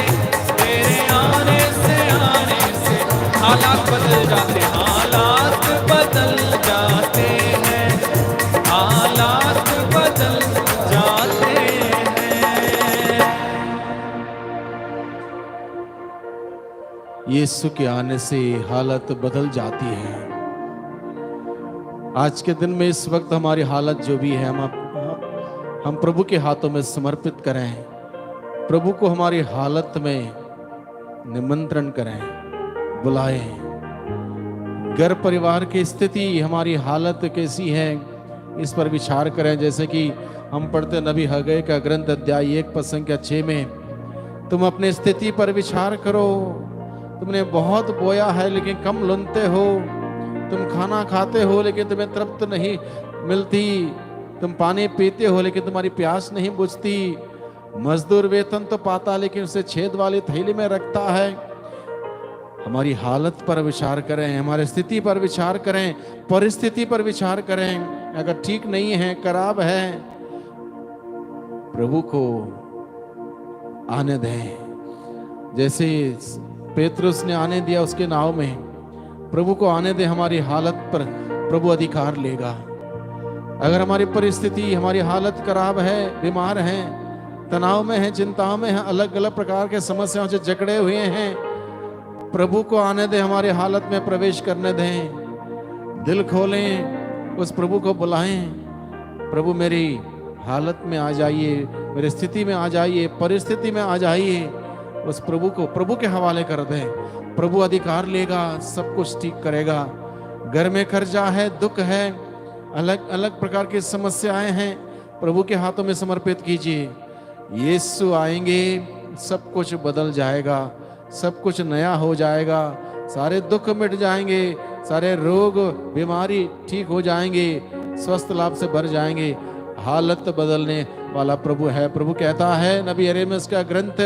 तेरे आने से, आने से हालात बदल जाते, हालात बदल जाते हैं, हालात बदल जाते हैं। यीशु के आने से हालत बदल जाती है। आज के दिन में इस वक्त हमारी हालत जो भी है, हम प्रभु के हाथों में समर्पित करें। प्रभु को हमारी हालत में निमंत्रण करें, बुलाएं। घर परिवार की स्थिति, हमारी हालत कैसी है, इस पर विचार करें। जैसे कि हम पढ़ते नबी हग्गई का ग्रंथ अध्याय 1 पद संख्या 6 में, तुम अपनी स्थिति पर विचार करो। तुमने बहुत बोया है लेकिन कम लुनते हो, तुम खाना खाते हो लेकिन तुम्हें तृप्त नहीं मिलती, तुम पानी पीते हो लेकिन तुम्हारी प्यास नहीं बुझती, मजदूर वेतन तो पाता लेकिन उसे छेद वाली थैली में रखता है। हमारी हालत पर विचार करें, हमारी स्थिति पर विचार करें, परिस्थिति पर विचार करें। अगर ठीक नहीं है, खराब है, प्रभु को आने दें। जैसे पेतरुस ने आने दिया उसके नाव में, प्रभु को आने दें। हमारी हालत पर प्रभु अधिकार लेगा। अगर हमारी परिस्थिति, हमारी हालत खराब है, बीमार हैं, तनाव में हैं, चिंताओं में हैं, अलग अलग प्रकार के समस्याओं से जकड़े हुए हैं, प्रभु को आने दें, हमारी हालत में प्रवेश करने दें। दिल खोलें, उस प्रभु को बुलाएं। प्रभु मेरी हालत में आ जाइए, मेरी स्थिति में आ जाइए, परिस्थिति में आ जाइए। उस प्रभु को प्रभु के हवाले कर दें। प्रभु अधिकार लेगा, सब कुछ ठीक करेगा। घर में कर्जा है, दुख है, अलग अलग प्रकार की समस्याएं हैं, प्रभु के हाथों में समर्पित कीजिए। यीशु आएंगे, सब कुछ बदल जाएगा, सब कुछ नया हो जाएगा, सारे दुख मिट जाएंगे, सारे रोग बीमारी ठीक हो जाएंगे, स्वस्थ लाभ से भर जाएंगे। हालत बदलने वाला प्रभु है। प्रभु कहता है नबी यिर्मयाह का ग्रंथ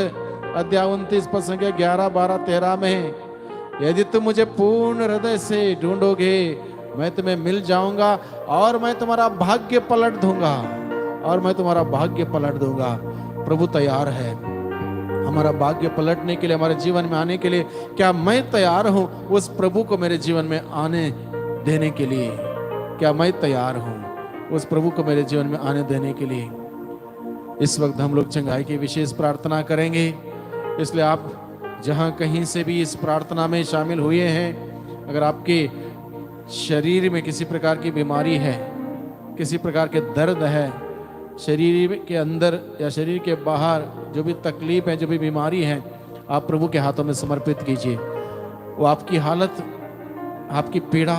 अध्याय 29 पद संख्या 11, 12, 13 में, यदि तुम मुझे पूर्ण हृदय से ढूंढोगे मैं तुम्हें मिल जाऊंगा और मैं तुम्हारा भाग्य पलट दूंगा, और मैं तुम्हारा भाग्य पलट दूंगा। प्रभु तैयार है हमारा भाग्य पलटने के लिए, हमारे जीवन में आने के लिए। क्या मैं तैयार हूं उस प्रभु को मेरे जीवन में आने देने के लिए? क्या मैं तैयार हूं उस प्रभु को मेरे जीवन में आने देने के लिए? इस वक्त हम लोग चंगाई की विशेष प्रार्थना करेंगे, इसलिए आप जहां कहीं से भी इस प्रार्थना में शामिल हुए हैं, अगर आपके शरीर में किसी प्रकार की बीमारी है, किसी प्रकार के दर्द है, शरीर के अंदर या शरीर के बाहर जो भी तकलीफ है, जो भी बीमारी है, आप प्रभु के हाथों में समर्पित कीजिए। वो आपकी हालत, आपकी पीड़ा,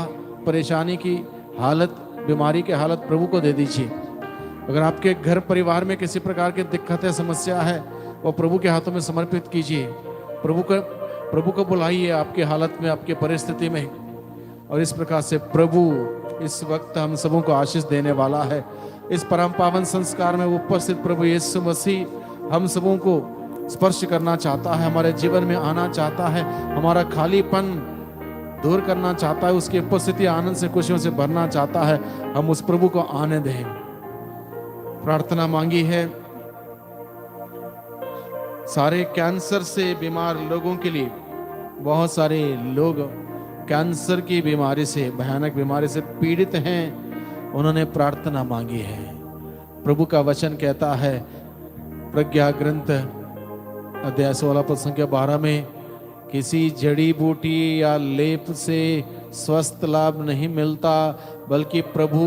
परेशानी की हालत, बीमारी की हालत प्रभु को दे दीजिए। अगर आपके घर परिवार में किसी प्रकार की दिक्कत है, समस्या है, वो प्रभु के हाथों में समर्पित कीजिए। प्रभु को बुलाइए आपके हालत में, आपके परिस्थिति में। और इस प्रकार से प्रभु इस वक्त हम सबों को आशीष देने वाला है। इस परम पावन संस्कार में उपस्थित प्रभु यीशु मसीह हम सबों को स्पर्श करना चाहता है, हमारे जीवन में आना चाहता है, हमारा खालीपन दूर करना चाहता है, उसकी उपस्थिति आनंद से, खुशियों से भरना चाहता है। हम उस प्रभु को आने दें। प्रार्थना मांगी है सारे कैंसर से बीमार लोगों के लिए। बहुत सारे लोग कैंसर की बीमारी से, भयानक बीमारी से पीड़ित हैं, उन्होंने प्रार्थना मांगी है। प्रभु का वचन कहता है प्रज्ञा ग्रंथ अध्याय 16 पद संख्या 12 में, किसी जड़ी बूटी या लेप से स्वस्थ लाभ नहीं मिलता, बल्कि प्रभु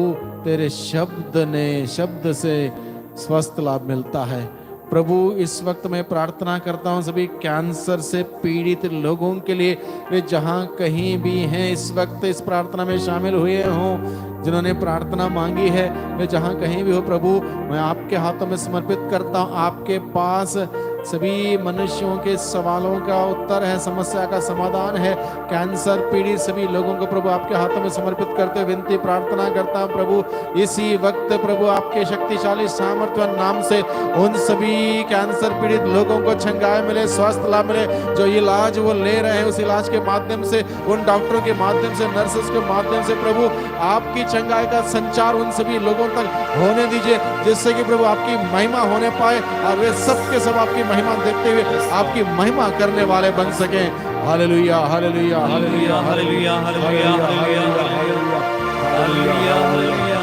तेरे शब्द से स्वस्थ लाभ मिलता है। प्रभु इस वक्त मैं प्रार्थना करता हूं सभी कैंसर से पीड़ित लोगों के लिए, वे जहां कहीं भी हैं इस वक्त इस प्रार्थना में शामिल हुए हों, जिन्होंने प्रार्थना मांगी है, वे जहां कहीं भी हो प्रभु मैं आपके हाथों में समर्पित करता हूं। आपके पास सभी मनुष्यों के सवालों का उत्तर है, समस्या का समाधान है। कैंसर पीड़ित सभी लोगों को प्रभु आपके हाथों में समर्पित करते हुए विनती प्रार्थना करता हूं प्रभु इसी वक्त प्रभु आपके शक्तिशाली सामर्थ्यवान नाम से उन सभी कैंसर पीड़ित लोगों को चंगाई मिले, स्वास्थ्य लाभ मिले। जो इलाज वो ले रहे हैं उस इलाज के माध्यम से, उन डॉक्टरों के माध्यम से, नर्सेस के माध्यम से प्रभु आपकी चंगाई का संचार उन सभी लोगों तक होने दीजिए, जिससे कि प्रभु आपकी महिमा होने पाए और वे सब के सब आपकी महिमा देखते हुए आपकी महिमा करने वाले बन सके। Hallelujah hallelujah hallelujah hallelujah hallelujah hallelujah hallelujah.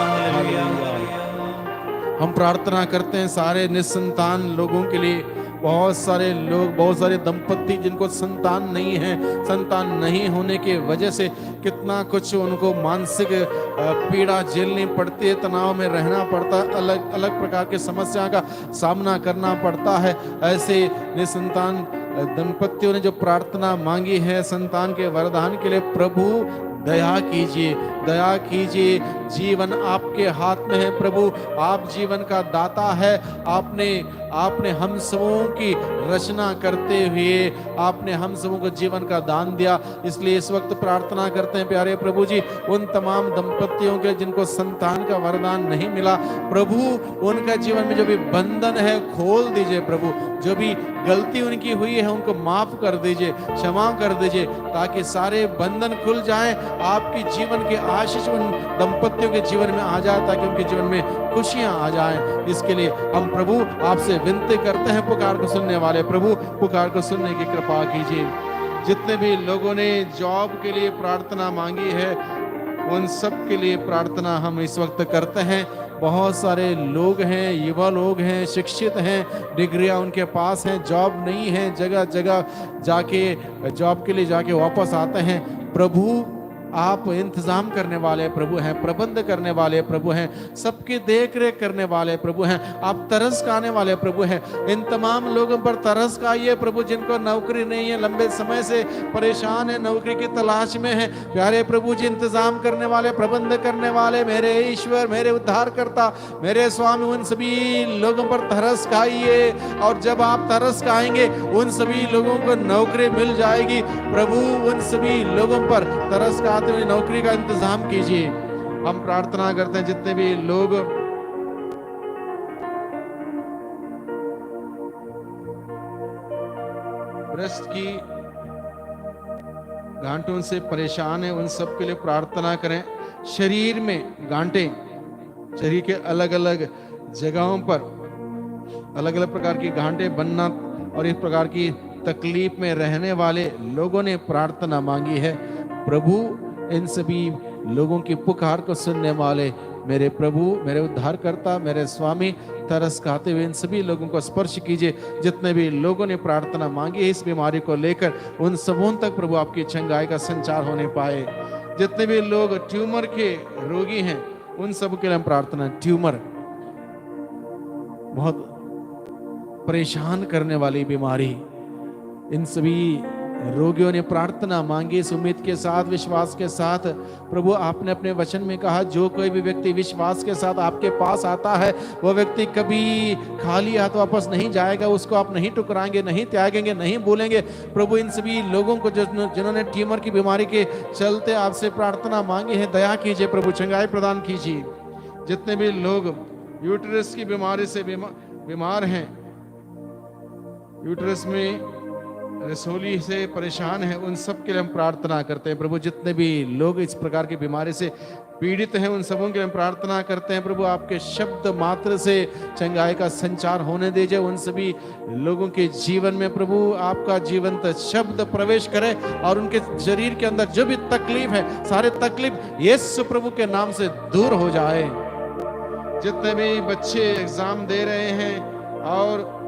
हम प्रार्थना करते हैं सारे निसंतान लोगों के लिए। बहुत सारे लोग, बहुत सारे दंपति जिनको संतान नहीं है, संतान नहीं होने के वजह से कितना कुछ उनको मानसिक पीड़ा झेलनी पड़ती है, तनाव में रहना पड़ता है, अलग अलग प्रकार के समस्या का सामना करना पड़ता है। ऐसे निसंतान दंपतियों ने जो प्रार्थना मांगी है संतान के वरदान के लिए, प्रभु दया कीजिए, दया कीजिए। जीवन आपके हाथ में है प्रभु, आप जीवन का दाता है। आपने हम सबों की रचना करते हुए आपने हम सबों को जीवन का दान दिया। इसलिए इस वक्त प्रार्थना करते हैं प्यारे प्रभु जी, उन तमाम दंपतियों के जिनको संतान का वरदान नहीं मिला, प्रभु उनका जीवन में जो भी बंधन है खोल दीजिए प्रभु। जो भी गलती उनकी हुई है उनको माफ कर दीजिए, क्षमा कर दीजिए, ताकि सारे बंधन खुल जाएं, आपकी जीवन के आशीष उन दंपतियों के जीवन में आ जाए, ताकि उनके जीवन में खुशियां आ जाएं। इसके लिए हम प्रभु आपसे विनती करते हैं, पुकार को सुनने वाले प्रभु पुकार को सुनने की कृपा कीजिए। जितने भी लोगों ने जॉब के लिए प्रार्थना मांगी है उन सब के लिए प्रार्थना हम इस वक्त करते हैं। बहुत सारे लोग हैं, युवा लोग हैं, शिक्षित हैं, डिग्रियां उनके पास हैं, जॉब नहीं है, जगह जगह जाके जॉब के लिए जाके वापस आते हैं। प्रभु आप इंतजाम करने वाले प्रभु हैं, प्रबंध करने वाले प्रभु हैं, सबकी देख रेख करने वाले प्रभु हैं, आप तरस खाने वाले प्रभु हैं। इन तमाम लोगों पर तरस खाइए प्रभु जिनको नौकरी नहीं है, लंबे समय से परेशान है, नौकरी की तलाश में है। प्यारे प्रभु जी इंतजाम करने वाले, प्रबंध करने वाले मेरे ईश्वर, मेरे उद्धारकर्ता, मेरे स्वामी, उन सभी लोगों पर तरस खाइए। और जब आप तरस खाएंगे उन सभी लोगों को नौकरी मिल जाएगी। प्रभु उन सभी लोगों पर तरस खाते हुए नौकरी का इंतजाम कीजिए। हम प्रार्थना करते हैं जितने भी लोग ब्रेस्ट की गांठों से परेशान है उन सब के लिए प्रार्थना करें। शरीर में गांठे, शरीर के अलग अलग जगहों पर अलग अलग प्रकार की गांठे बनना और इस प्रकार की तकलीफ में रहने वाले लोगों ने प्रार्थना मांगी है। प्रभु इन सभी लोगों की पुकार को सुनने वाले मेरे प्रभु, मेरे उद्धारकर्ता, मेरे स्वामी, तरस खाते हुए इन सभी लोगों को स्पर्श कीजिए। जितने भी लोगों ने प्रार्थना मांगी है इस बीमारी को लेकर, उन सबों तक प्रभु आपकी चंगाई का संचार होने पाए। जितने भी लोग ट्यूमर के रोगी हैं उन सब के लिए हम प्रार्थना, ट्यूमर बहुत परेशान करने वाली बीमारी, इन सभी रोगियों ने प्रार्थना मांगी इस उम्मीद के साथ, विश्वास के साथ। प्रभु आपने अपने वचन में कहा जो कोई भी व्यक्ति विश्वास के साथ आपके पास आता है वो व्यक्ति कभी खाली हाथ वापस नहीं जाएगा, उसको आप नहीं टुकराएंगे, नहीं त्यागेंगे, नहीं भूलेंगे। प्रभु इन सभी लोगों को जिन्होंने ट्यूमर की बीमारी के चलते आपसे प्रार्थना मांगी है, दया कीजिए प्रभु, चंगाई प्रदान कीजिए। जितने भी लोग यूट्रस की बीमारी से बीमार हैं, यूट्रस में रसोली से परेशान है, उन सब के लिए हम प्रार्थना करते हैं प्रभु। जितने भी लोग इस प्रकार की बीमारी से पीड़ित हैं उन सबों के लिए हम प्रार्थना करते हैं प्रभु। आपके शब्द मात्र से चंगाई का संचार होने दीजिए उन सभी लोगों के जीवन में प्रभु। आपका जीवंत शब्द प्रवेश करे और उनके शरीर के अंदर जो भी तकलीफ है, सारे तकलीफ यीशु प्रभु के नाम से दूर हो जाए। जितने भी बच्चे एग्जाम दे रहे हैं और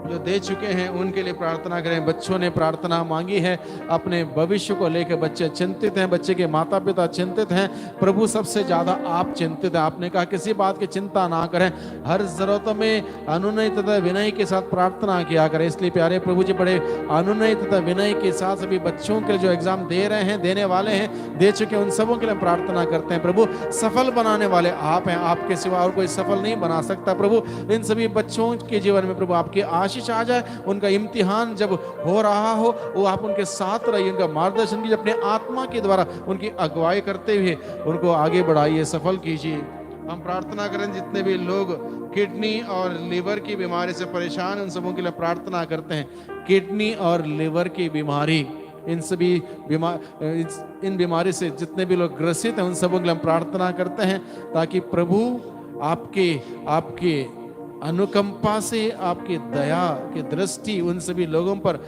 जो दे चुके हैं उनके लिए प्रार्थना करें। बच्चों ने प्रार्थना मांगी है अपने भविष्य को लेकर, बच्चे चिंतित हैं, बच्चे के माता पिता चिंतित हैं। प्रभु सबसे ज्यादा आप चिंतित हैं। आपने कहा किसी बात की चिंता ना करें, हर जरूरतों में अनुनय तथा विनय के साथ प्रार्थना किया करें। इसलिए प्यारे प्रभु जी, बड़े अनुनय तथा विनय के साथ सभी बच्चों के जो एग्जाम दे रहे हैं, देने वाले हैं, दे चुके उन सबों के लिए प्रार्थना करते हैं प्रभु। सफल बनाने वाले आप हैं, आपके सिवा और कोई सफल नहीं बना सकता प्रभु। इन सभी बच्चों के जीवन में प्रभु आपकी आशीष आ जाए। उनका इम्तिहान जब हो रहा हो वो आप उनके साथ रहिए, उनका मार्गदर्शन कीजिए, अपने आत्मा के द्वारा उनकी अगुवाई करते हुए उनको आगे बढ़ाइए, सफल कीजिए। हम प्रार्थना करें जितने भी लोग किडनी और लिवर की बीमारी से परेशान उन सबों के लिए प्रार्थना करते हैं। किडनी और लिवर की बीमारी, इन सभी इन बीमारी से जितने भी लोग ग्रसित हैं उन सबों के लिए हम प्रार्थना करते हैं ताकि प्रभु आपके अनुकंपा से, आपकी दया की दृष्टि उन सभी लोगों पर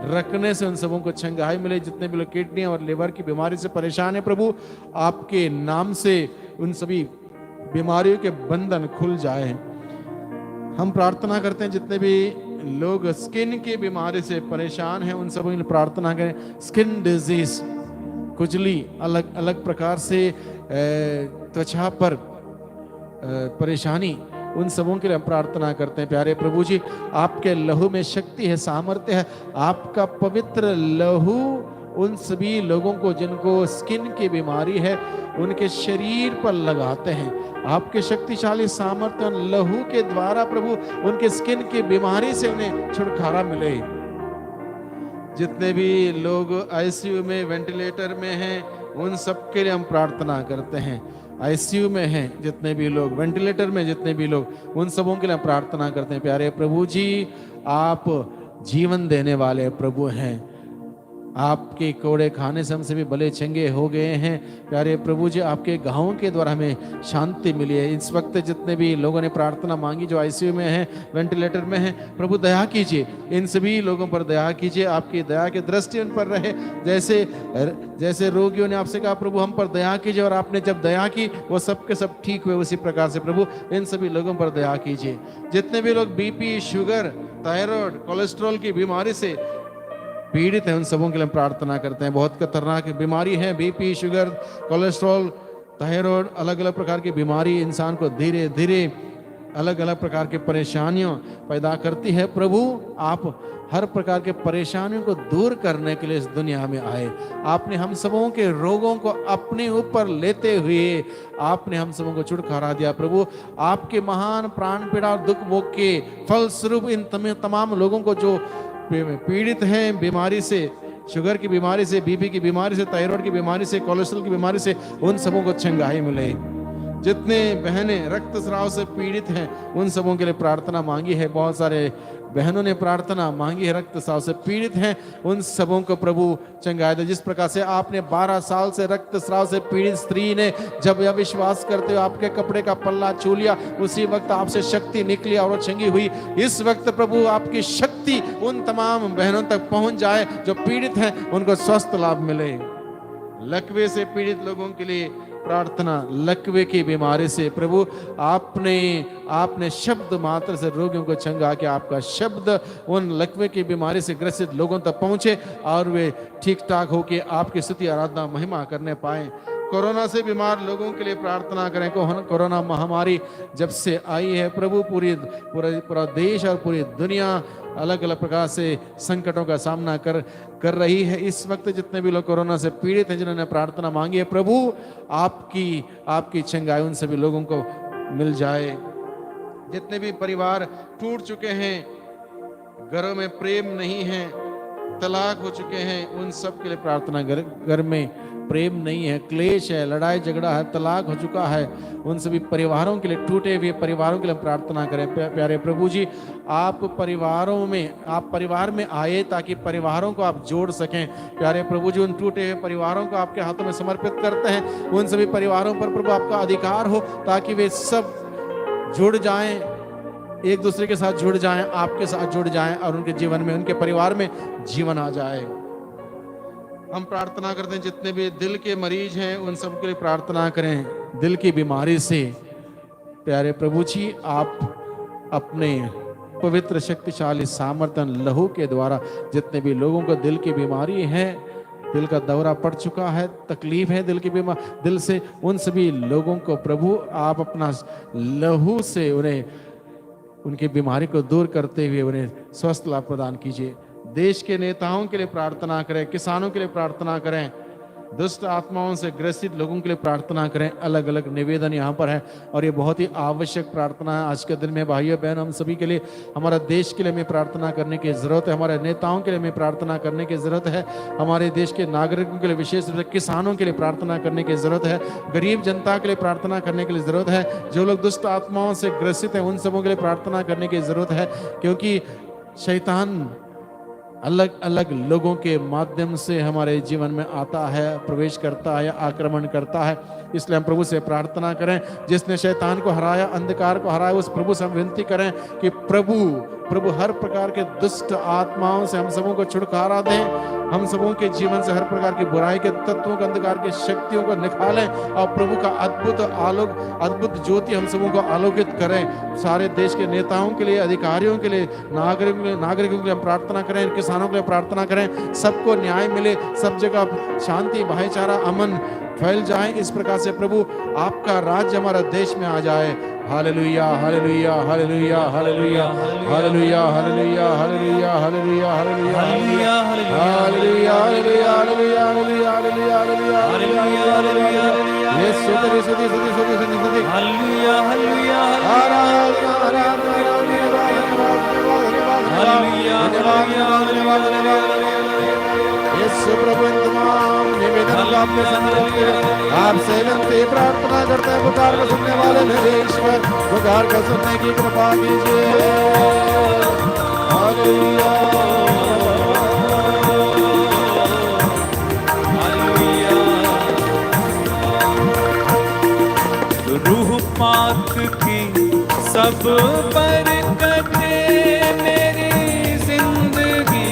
रखने से उन सबों को चंगाई मिले। जितने भी लोग किडनी और लिवर की बीमारी से परेशान है प्रभु, आपके नाम से उन सभी बीमारियों के बंधन खुल जाए। हम प्रार्थना करते हैं जितने भी लोग स्किन की बीमारी से परेशान हैं उन सबों के लिए प्रार्थना करें। स्किन डिजीज, खुजली, अलग अलग प्रकार से त्वचा पर परेशानी, उन सबों के लिए हम प्रार्थना करते हैं। प्यारे प्रभु जी, आपके लहू में शक्ति है, सामर्थ्य है। आपका पवित्र लहू उन सभी लोगों को जिनको स्किन की बीमारी है उनके शरीर पर लगाते हैं। आपके शक्तिशाली सामर्थ्य और लहू के द्वारा प्रभु उनके स्किन की बीमारी से उन्हें छुटकारा मिले। जितने भी लोग आईसीयू में, वेंटिलेटर में हैं उन सब के लिए हम प्रार्थना करते हैं। आईसीयू में हैं जितने भी लोग, वेंटिलेटर में जितने भी लोग, उन सबों के लिए प्रार्थना करते हैं। प्यारे प्रभु जी, आप जीवन देने वाले प्रभु हैं। आपके कोड़े खाने से हम सभी भले चंगे हो गए हैं। प्यारे प्रभु जी, आपके घावों के द्वारा हमें शांति मिली है। इस वक्त जितने भी लोगों ने प्रार्थना मांगी जो आईसीयू में हैं, वेंटिलेटर में हैं, प्रभु दया कीजिए, इन सभी लोगों पर दया कीजिए। आपकी दया की दृष्टि उन पर रहे। जैसे रोगियों ने आपसे कहा प्रभु हम पर दया कीजिए, और आपने जब दया की वो सब के सब ठीक हुए, उसी प्रकार से प्रभु इन सभी लोगों पर दया कीजिए। जितने भी लोग बीपी, शुगर, थायराइड, कोलेस्ट्रॉल की बीमारी से पीड़ित हैं उन सबों के लिए प्रार्थना करते हैं। बहुत खतरनाक बीमारी है बीपी, शुगर, कोलेस्ट्रॉल, थायराइड, अलग अलग प्रकार की बीमारी इंसान को धीरे धीरे अलग अलग प्रकार की परेशानियों पैदा करती है। प्रभु आप हर प्रकार के परेशानियों को दूर करने के लिए इस दुनिया में आए। आपने हम सबों के रोगों को अपने ऊपर लेते हुए आपने हम सबों को छुटकारा दिया। प्रभु आपके महान प्राण पीड़ा और दुख भोग के फलस्वरूप इन तमाम लोगों को जो पीड़ित हैं बीमारी से, शुगर की बीमारी से, बीपी की बीमारी से, थायराइड की बीमारी से, कोलेस्ट्रॉल की बीमारी से, उन सबों को चंगाई मिले। जितने बहनें रक्तस्राव से पीड़ित हैं उन सबों के लिए प्रार्थना मांगी है। बहुत सारे बहनों ने प्रार्थना मांगी है, रक्तस्राव से पीड़ित हैं, उन सबों को प्रभु चंगाए दे। जिस प्रकार से आपने 12 साल से रक्तस्राव से पीड़ित स्त्री ने जब यह विश्वास करते हुए आपके कपड़े का पल्ला छू लिया, उसी वक्त आपसे शक्ति निकली और वो चंगी हुई। इस वक्त प्रभु आपकी शक्ति उन तमाम बहनों तक पहुंच जाए जो पीड़ित हैं, उनको स्वस्थ लाभ मिले। लकवे से पीड़ित लोगों के लिए प्रार्थना। लकवे की बीमारी से प्रभु आपने शब्द मात्र से रोगियों को चंगा के आपका शब्द उन लकवे की बीमारी से ग्रसित लोगों तक पहुंचे और वे ठीक ठाक होकर आपकी स्तुति आराधना महिमा करने पाए। कोरोना से बीमार लोगों के लिए प्रार्थना करें। कोरोना महामारी जब से आई है प्रभु, पूरा देश और पूरी दुनिया अलग अलग प्रकार से संकटों का सामना कर रही है। इस वक्त जितने भी लोग कोरोना से पीड़ित हैं, जिन्होंने प्रार्थना मांगी है, प्रभु आपकी चंगाई उन सभी लोगों को मिल जाए। जितने भी परिवार टूट चुके हैं, घरों में प्रेम नहीं है, तलाक हो चुके हैं, उन सब के लिए प्रार्थना। घर में प्रेम नहीं है, क्लेश है, लड़ाई झगड़ा है, तलाक हो चुका है, उन सभी परिवारों के लिए, टूटे हुए परिवारों के लिए प्रार्थना करें। प्यारे प्रभु जी, आप परिवार में आए ताकि परिवारों को आप जोड़ सकें। प्यारे प्रभु जी, उन टूटे हुए परिवारों को आपके हाथों में समर्पित करते हैं। उन सभी परिवारों पर प्रभु आपका अधिकार हो ताकि वे सब जुड़ जाएं, एक दूसरे के साथ जुड़ जाएं, आपके साथ जुड़ जाएं और उनके जीवन में, उनके परिवार में जीवन आ जाए। हम प्रार्थना करते हैं जितने भी दिल के मरीज हैं, उन सब के लिए प्रार्थना करें। दिल की बीमारी से प्यारे प्रभु जी, आप अपने पवित्र शक्तिशाली सामर्थ्य लहू के द्वारा जितने भी लोगों को दिल की बीमारी है, दिल का दौरा पड़ चुका है, तकलीफ है दिल की बीमारी, दिल से, उन सभी लोगों को प्रभु आप अपना लहू से उनकी बीमारी को दूर करते हुए उन्हें स्वस्थ लाभ प्रदान कीजिए। देश के नेताओं के लिए प्रार्थना करें, किसानों के लिए प्रार्थना करें, दुष्ट आत्माओं से ग्रसित लोगों के लिए प्रार्थना करें। अलग अलग निवेदन यहाँ पर है और ये बहुत ही आवश्यक प्रार्थना है आज के दिन में। भाइयों बहन, हम सभी के लिए, हमारा देश के लिए हमें प्रार्थना करने की ज़रूरत है, हमारे नेताओं के लिए हमें प्रार्थना करने की ज़रूरत है, हमारे देश के नागरिकों के लिए, विशेष रूप से किसानों के लिए प्रार्थना करने की ज़रूरत है, गरीब जनता के लिए प्रार्थना करने के लिए ज़रूरत है, जो लोग दुष्ट आत्माओं से ग्रसित हैं उन सबों के लिए प्रार्थना करने की ज़रूरत है, क्योंकि शैतान अलग अलग लोगों के माध्यम से हमारे जीवन में आता है, प्रवेश करता है, आक्रमण करता है। इसलिए हम प्रभु से प्रार्थना करें, जिसने शैतान को हराया, अंधकार को हराया, उस प्रभु से हम विनती करें कि प्रभु हर प्रकार के दुष्ट आत्माओं से हम सबों को छुटकारा दें, हम सबों के जीवन से हर प्रकार की बुराई के तत्वों, अंधकार की शक्तियों को निकालें और प्रभु का अद्भुत ज्योति हम सबों को आलोकित करें। सारे देश के नेताओं के लिए, अधिकारियों के लिए, नागरिकों के लिए हम प्रार्थना करें, किसानों के लिए प्रार्थना करें, सबको न्याय मिले, सब जगह शांति, भाईचारा, अमन फैल जाए। इस प्रकार से प्रभु आपका राज्य हमारा देश में आ जाए। Hallelujah, hallelujah, hallelujah, hallelujah, hallelujah, hallelujah, hallelujah, hallelujah, hallelujah, hallelujah, hallelujah, hallelujah, hallelujah, hallelujah, hallelujah, hallelujah. ये स्तुति स्तुति स्तुति स्तुति स्तुति स्तुति। Hallelujah, hallelujah, hallelujah, hallelujah. Yeshu प्रभु, तमाम निवेदन को आपके सामने आपसे विनती प्रार्थना करते हैं। पुकार को सुनने वाले मेरे ईश्वर, पुकार को सुनने की कृपा कीजिए। Hallelujah, hallelujah. रूह पाक की सब बरकतें मेरी जिंदगी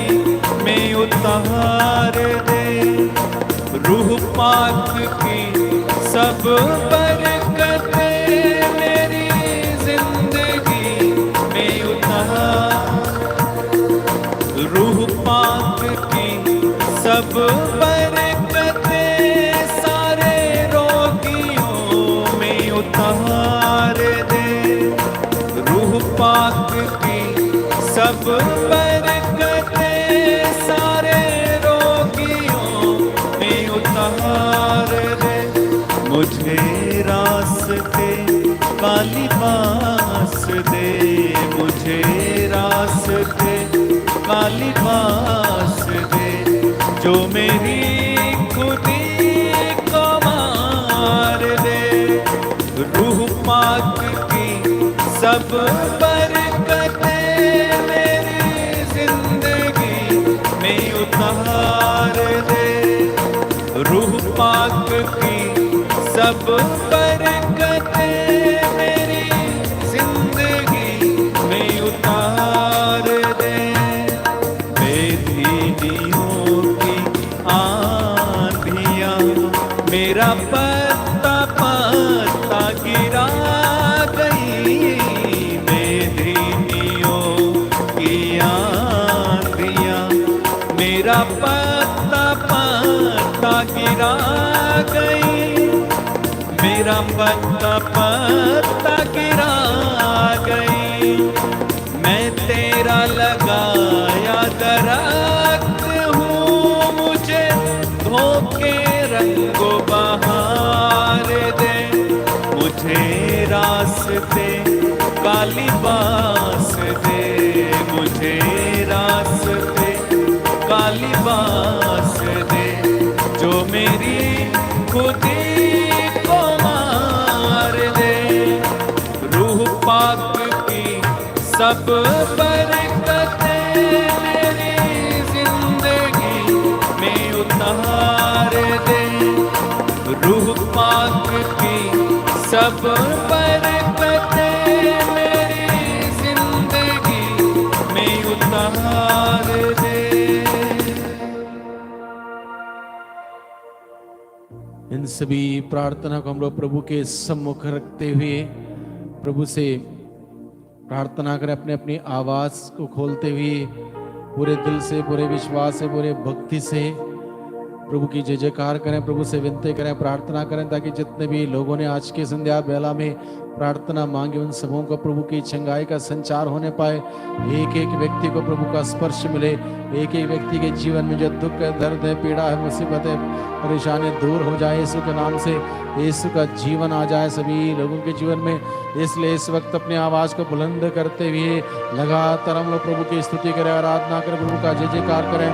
में उतार दे। रूह पाक की सब बरकतें मेरी जिंदगी में उतार। रूह पाक की सब बरकतें सारे रोगियों में उतार दे। रूह पाक की सब बरकतें सारे रोगियों में उतार दे। मुझे रास्ते का लिबास दे, मुझे रास्ते का लिबास दे, जो मेरी खुदी को मार दे। रूह पाक की सब बरकतें मेरी उतार दे, रूह पाक की सब बरकतें मेरी जिंदगी में उतार दे। बेदीनियों की आंधियां मेरा पत्ता पत्ता गिरा गई, बेदीनियों की आंधियां मेरा पत्ता पत्ता गिरा गई, मेरा पत्ता पत्ता गिरा गई। मैं तेरा लगाया दरख्त हूँ, मुझे धोके रंगो बहार दे, मुझे रास्ते का लिबास दे, मुझे रास्ते का लिबास दे, जो मेरी खुदी को मार दे। रूह पाक की सब बरकतें मेरी जिंदगी में उतार दे, रूह पाक की सब बरकतें मेरी जिंदगी में उतार दे। इन सभी प्रार्थना को हम लोग प्रभु के सम्मुख रखते हुए प्रभु से प्रार्थना करें, अपने अपनी आवाज को खोलते हुए पूरे दिल से, पूरे विश्वास से, पूरे भक्ति से प्रभु की जय जयकार करें, प्रभु से विनती करें, प्रार्थना करें, ताकि जितने भी लोगों ने आज के संध्या बेला में प्रार्थना मांगी उन सबों को प्रभु की चंगाई का संचार होने पाए। एक एक व्यक्ति को प्रभु का स्पर्श मिले, एक एक व्यक्ति के जीवन में जो दुख है, दर्द है, पीड़ा है, मुसीबत है, परेशानी दूर हो जाए यीशु के नाम से। यीशु का जीवन आ जाए सभी लोगों के जीवन में। इसलिए इस वक्त अपनी आवाज को बुलंद करते हुए लगातार हम लोग प्रभु की स्तुति करें, आराधना करें, प्रभु का जय जयकार करें।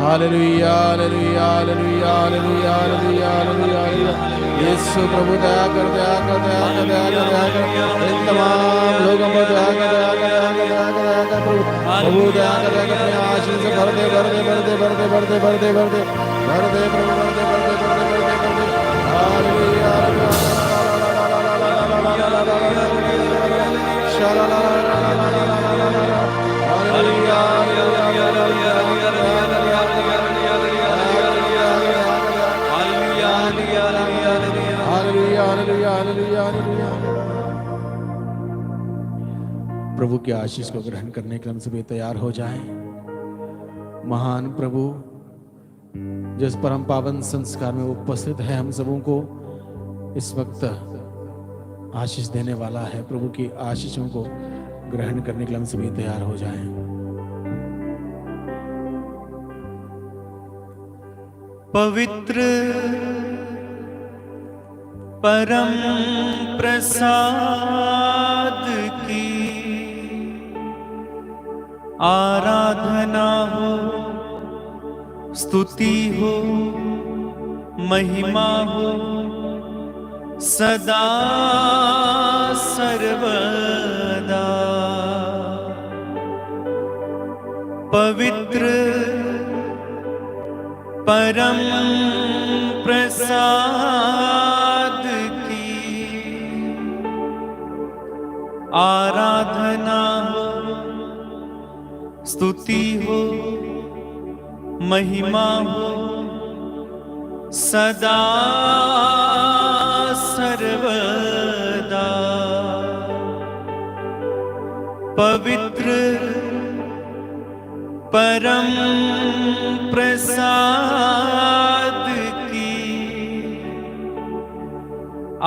Hallelujah hallelujah hallelujah hallelujah hallelujah hallelujah. Yeshu प्रभु दया कर, दया कर, दया कर, दया कर, दया कर। इन तमाम लोगों पर दया कर, दया कर, दया कर, दया कर, दया कर प्रभु। प्रभु दया कर, दया कर, अपने आशीष से भर दे, भर दे, भर दे, भर दे, भर दे, भर दे, भर दे, भर दे प्रभु, भर दे, भर दे, भर दे, भर दे, भर दे। हालेलुया प्रभु के आशीष को ग्रहण करने के लिए हम सभी तैयार हो जाएं। महान प्रभु जिस परम पावन संस्कार में उपस्थित है, हम सबों को इस वक्त आशीष देने वाला है। प्रभु की आशीषों को ग्रहण करने के लिए हम सभी तैयार हो जाएं। पवित्र परम प्रसाद की आराधना हो, स्तुति हो, महिमा हो सदा सर्वदा। पवित्र परम प्रसाद की आराधना हो, स्तुति हो, महिमा हो सदा सर्वदा। पवित्र परम प्रसाद की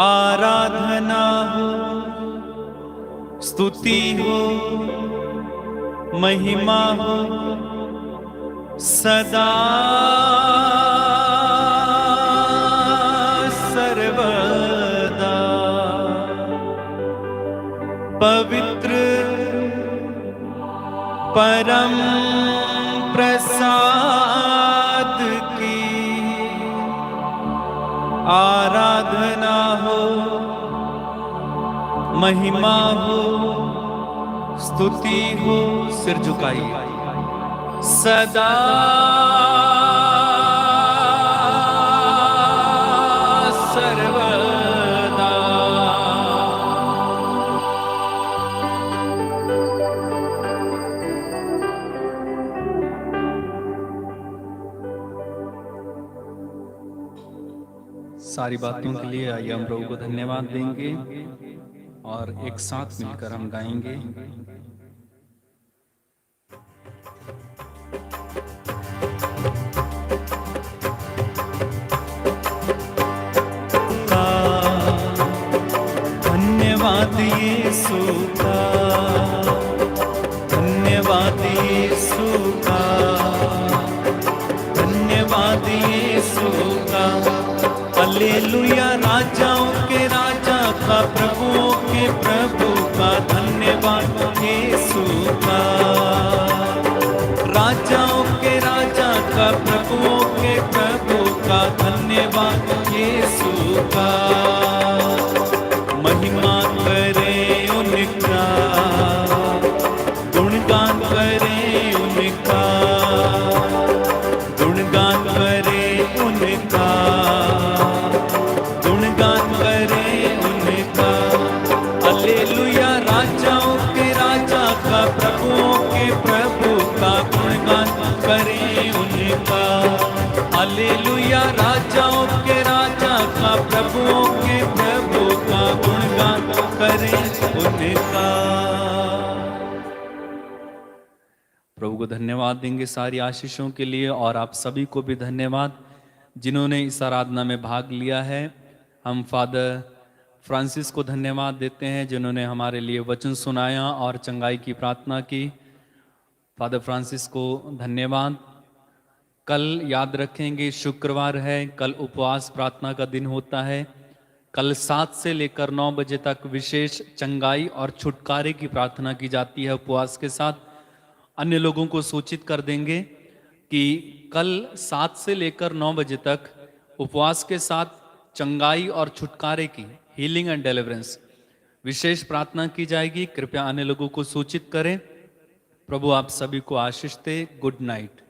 आराधना हो, स्तुति हो, महिमा हो सदा सर्वदा। पवित्र परम प्रसाद की आराधना हो, महिमा हो, स्तुति हो। सिर झुकाइए, सदा सर्वदा। सारी बातों के लिए आइए हम प्रभु को धन्यवाद देंगे और एक साथ मिलकर हम गाएंगे। धन्यवाद यीशु का, धन्यवाद यीशु का, धन्यवाद यीशु का। हालेलुया राजाओं के राजा का, प्रभुओं के प्रभु का, धन्यवाद यीशु का। राजाओं के राजा का, प्रभुओं के प्रभु का, धन्यवाद यीशु का। महिमा करे उनका, गुणगान करे उनका, गुणगान करे उनका, गुणगान करे उनका। हालेलुया राजाओं के राजा का, प्रभुओं के प्रभु का, गुणगान करे उनका। हालेलुया राजाओं के राजा का, प्रभुओं के प्रभु का, गुणगान करे उनका। प्रभु को धन्यवाद देंगे सारी आशीषों के लिए, और आप सभी को भी धन्यवाद जिन्होंने इस आराधना में भाग लिया है। हम फादर फ्रांसिस को धन्यवाद देते हैं जिन्होंने हमारे लिए वचन सुनाया और चंगाई की प्रार्थना की। फादर फ्रांसिस को धन्यवाद। कल याद रखेंगे शुक्रवार है, कल उपवास प्रार्थना का दिन होता है। कल 7 से लेकर 9 बजे तक विशेष चंगाई और छुटकारे की प्रार्थना की जाती है उपवास के साथ। अन्य लोगों को सूचित कर देंगे कि कल 7 से लेकर 9 बजे तक उपवास के साथ चंगाई और छुटकारे की, हीलिंग एंड डिलीवरेंस विशेष प्रार्थना की जाएगी। कृपया अन्य लोगों को सूचित करें। प्रभु आप सभी को आशीष दे। Good night.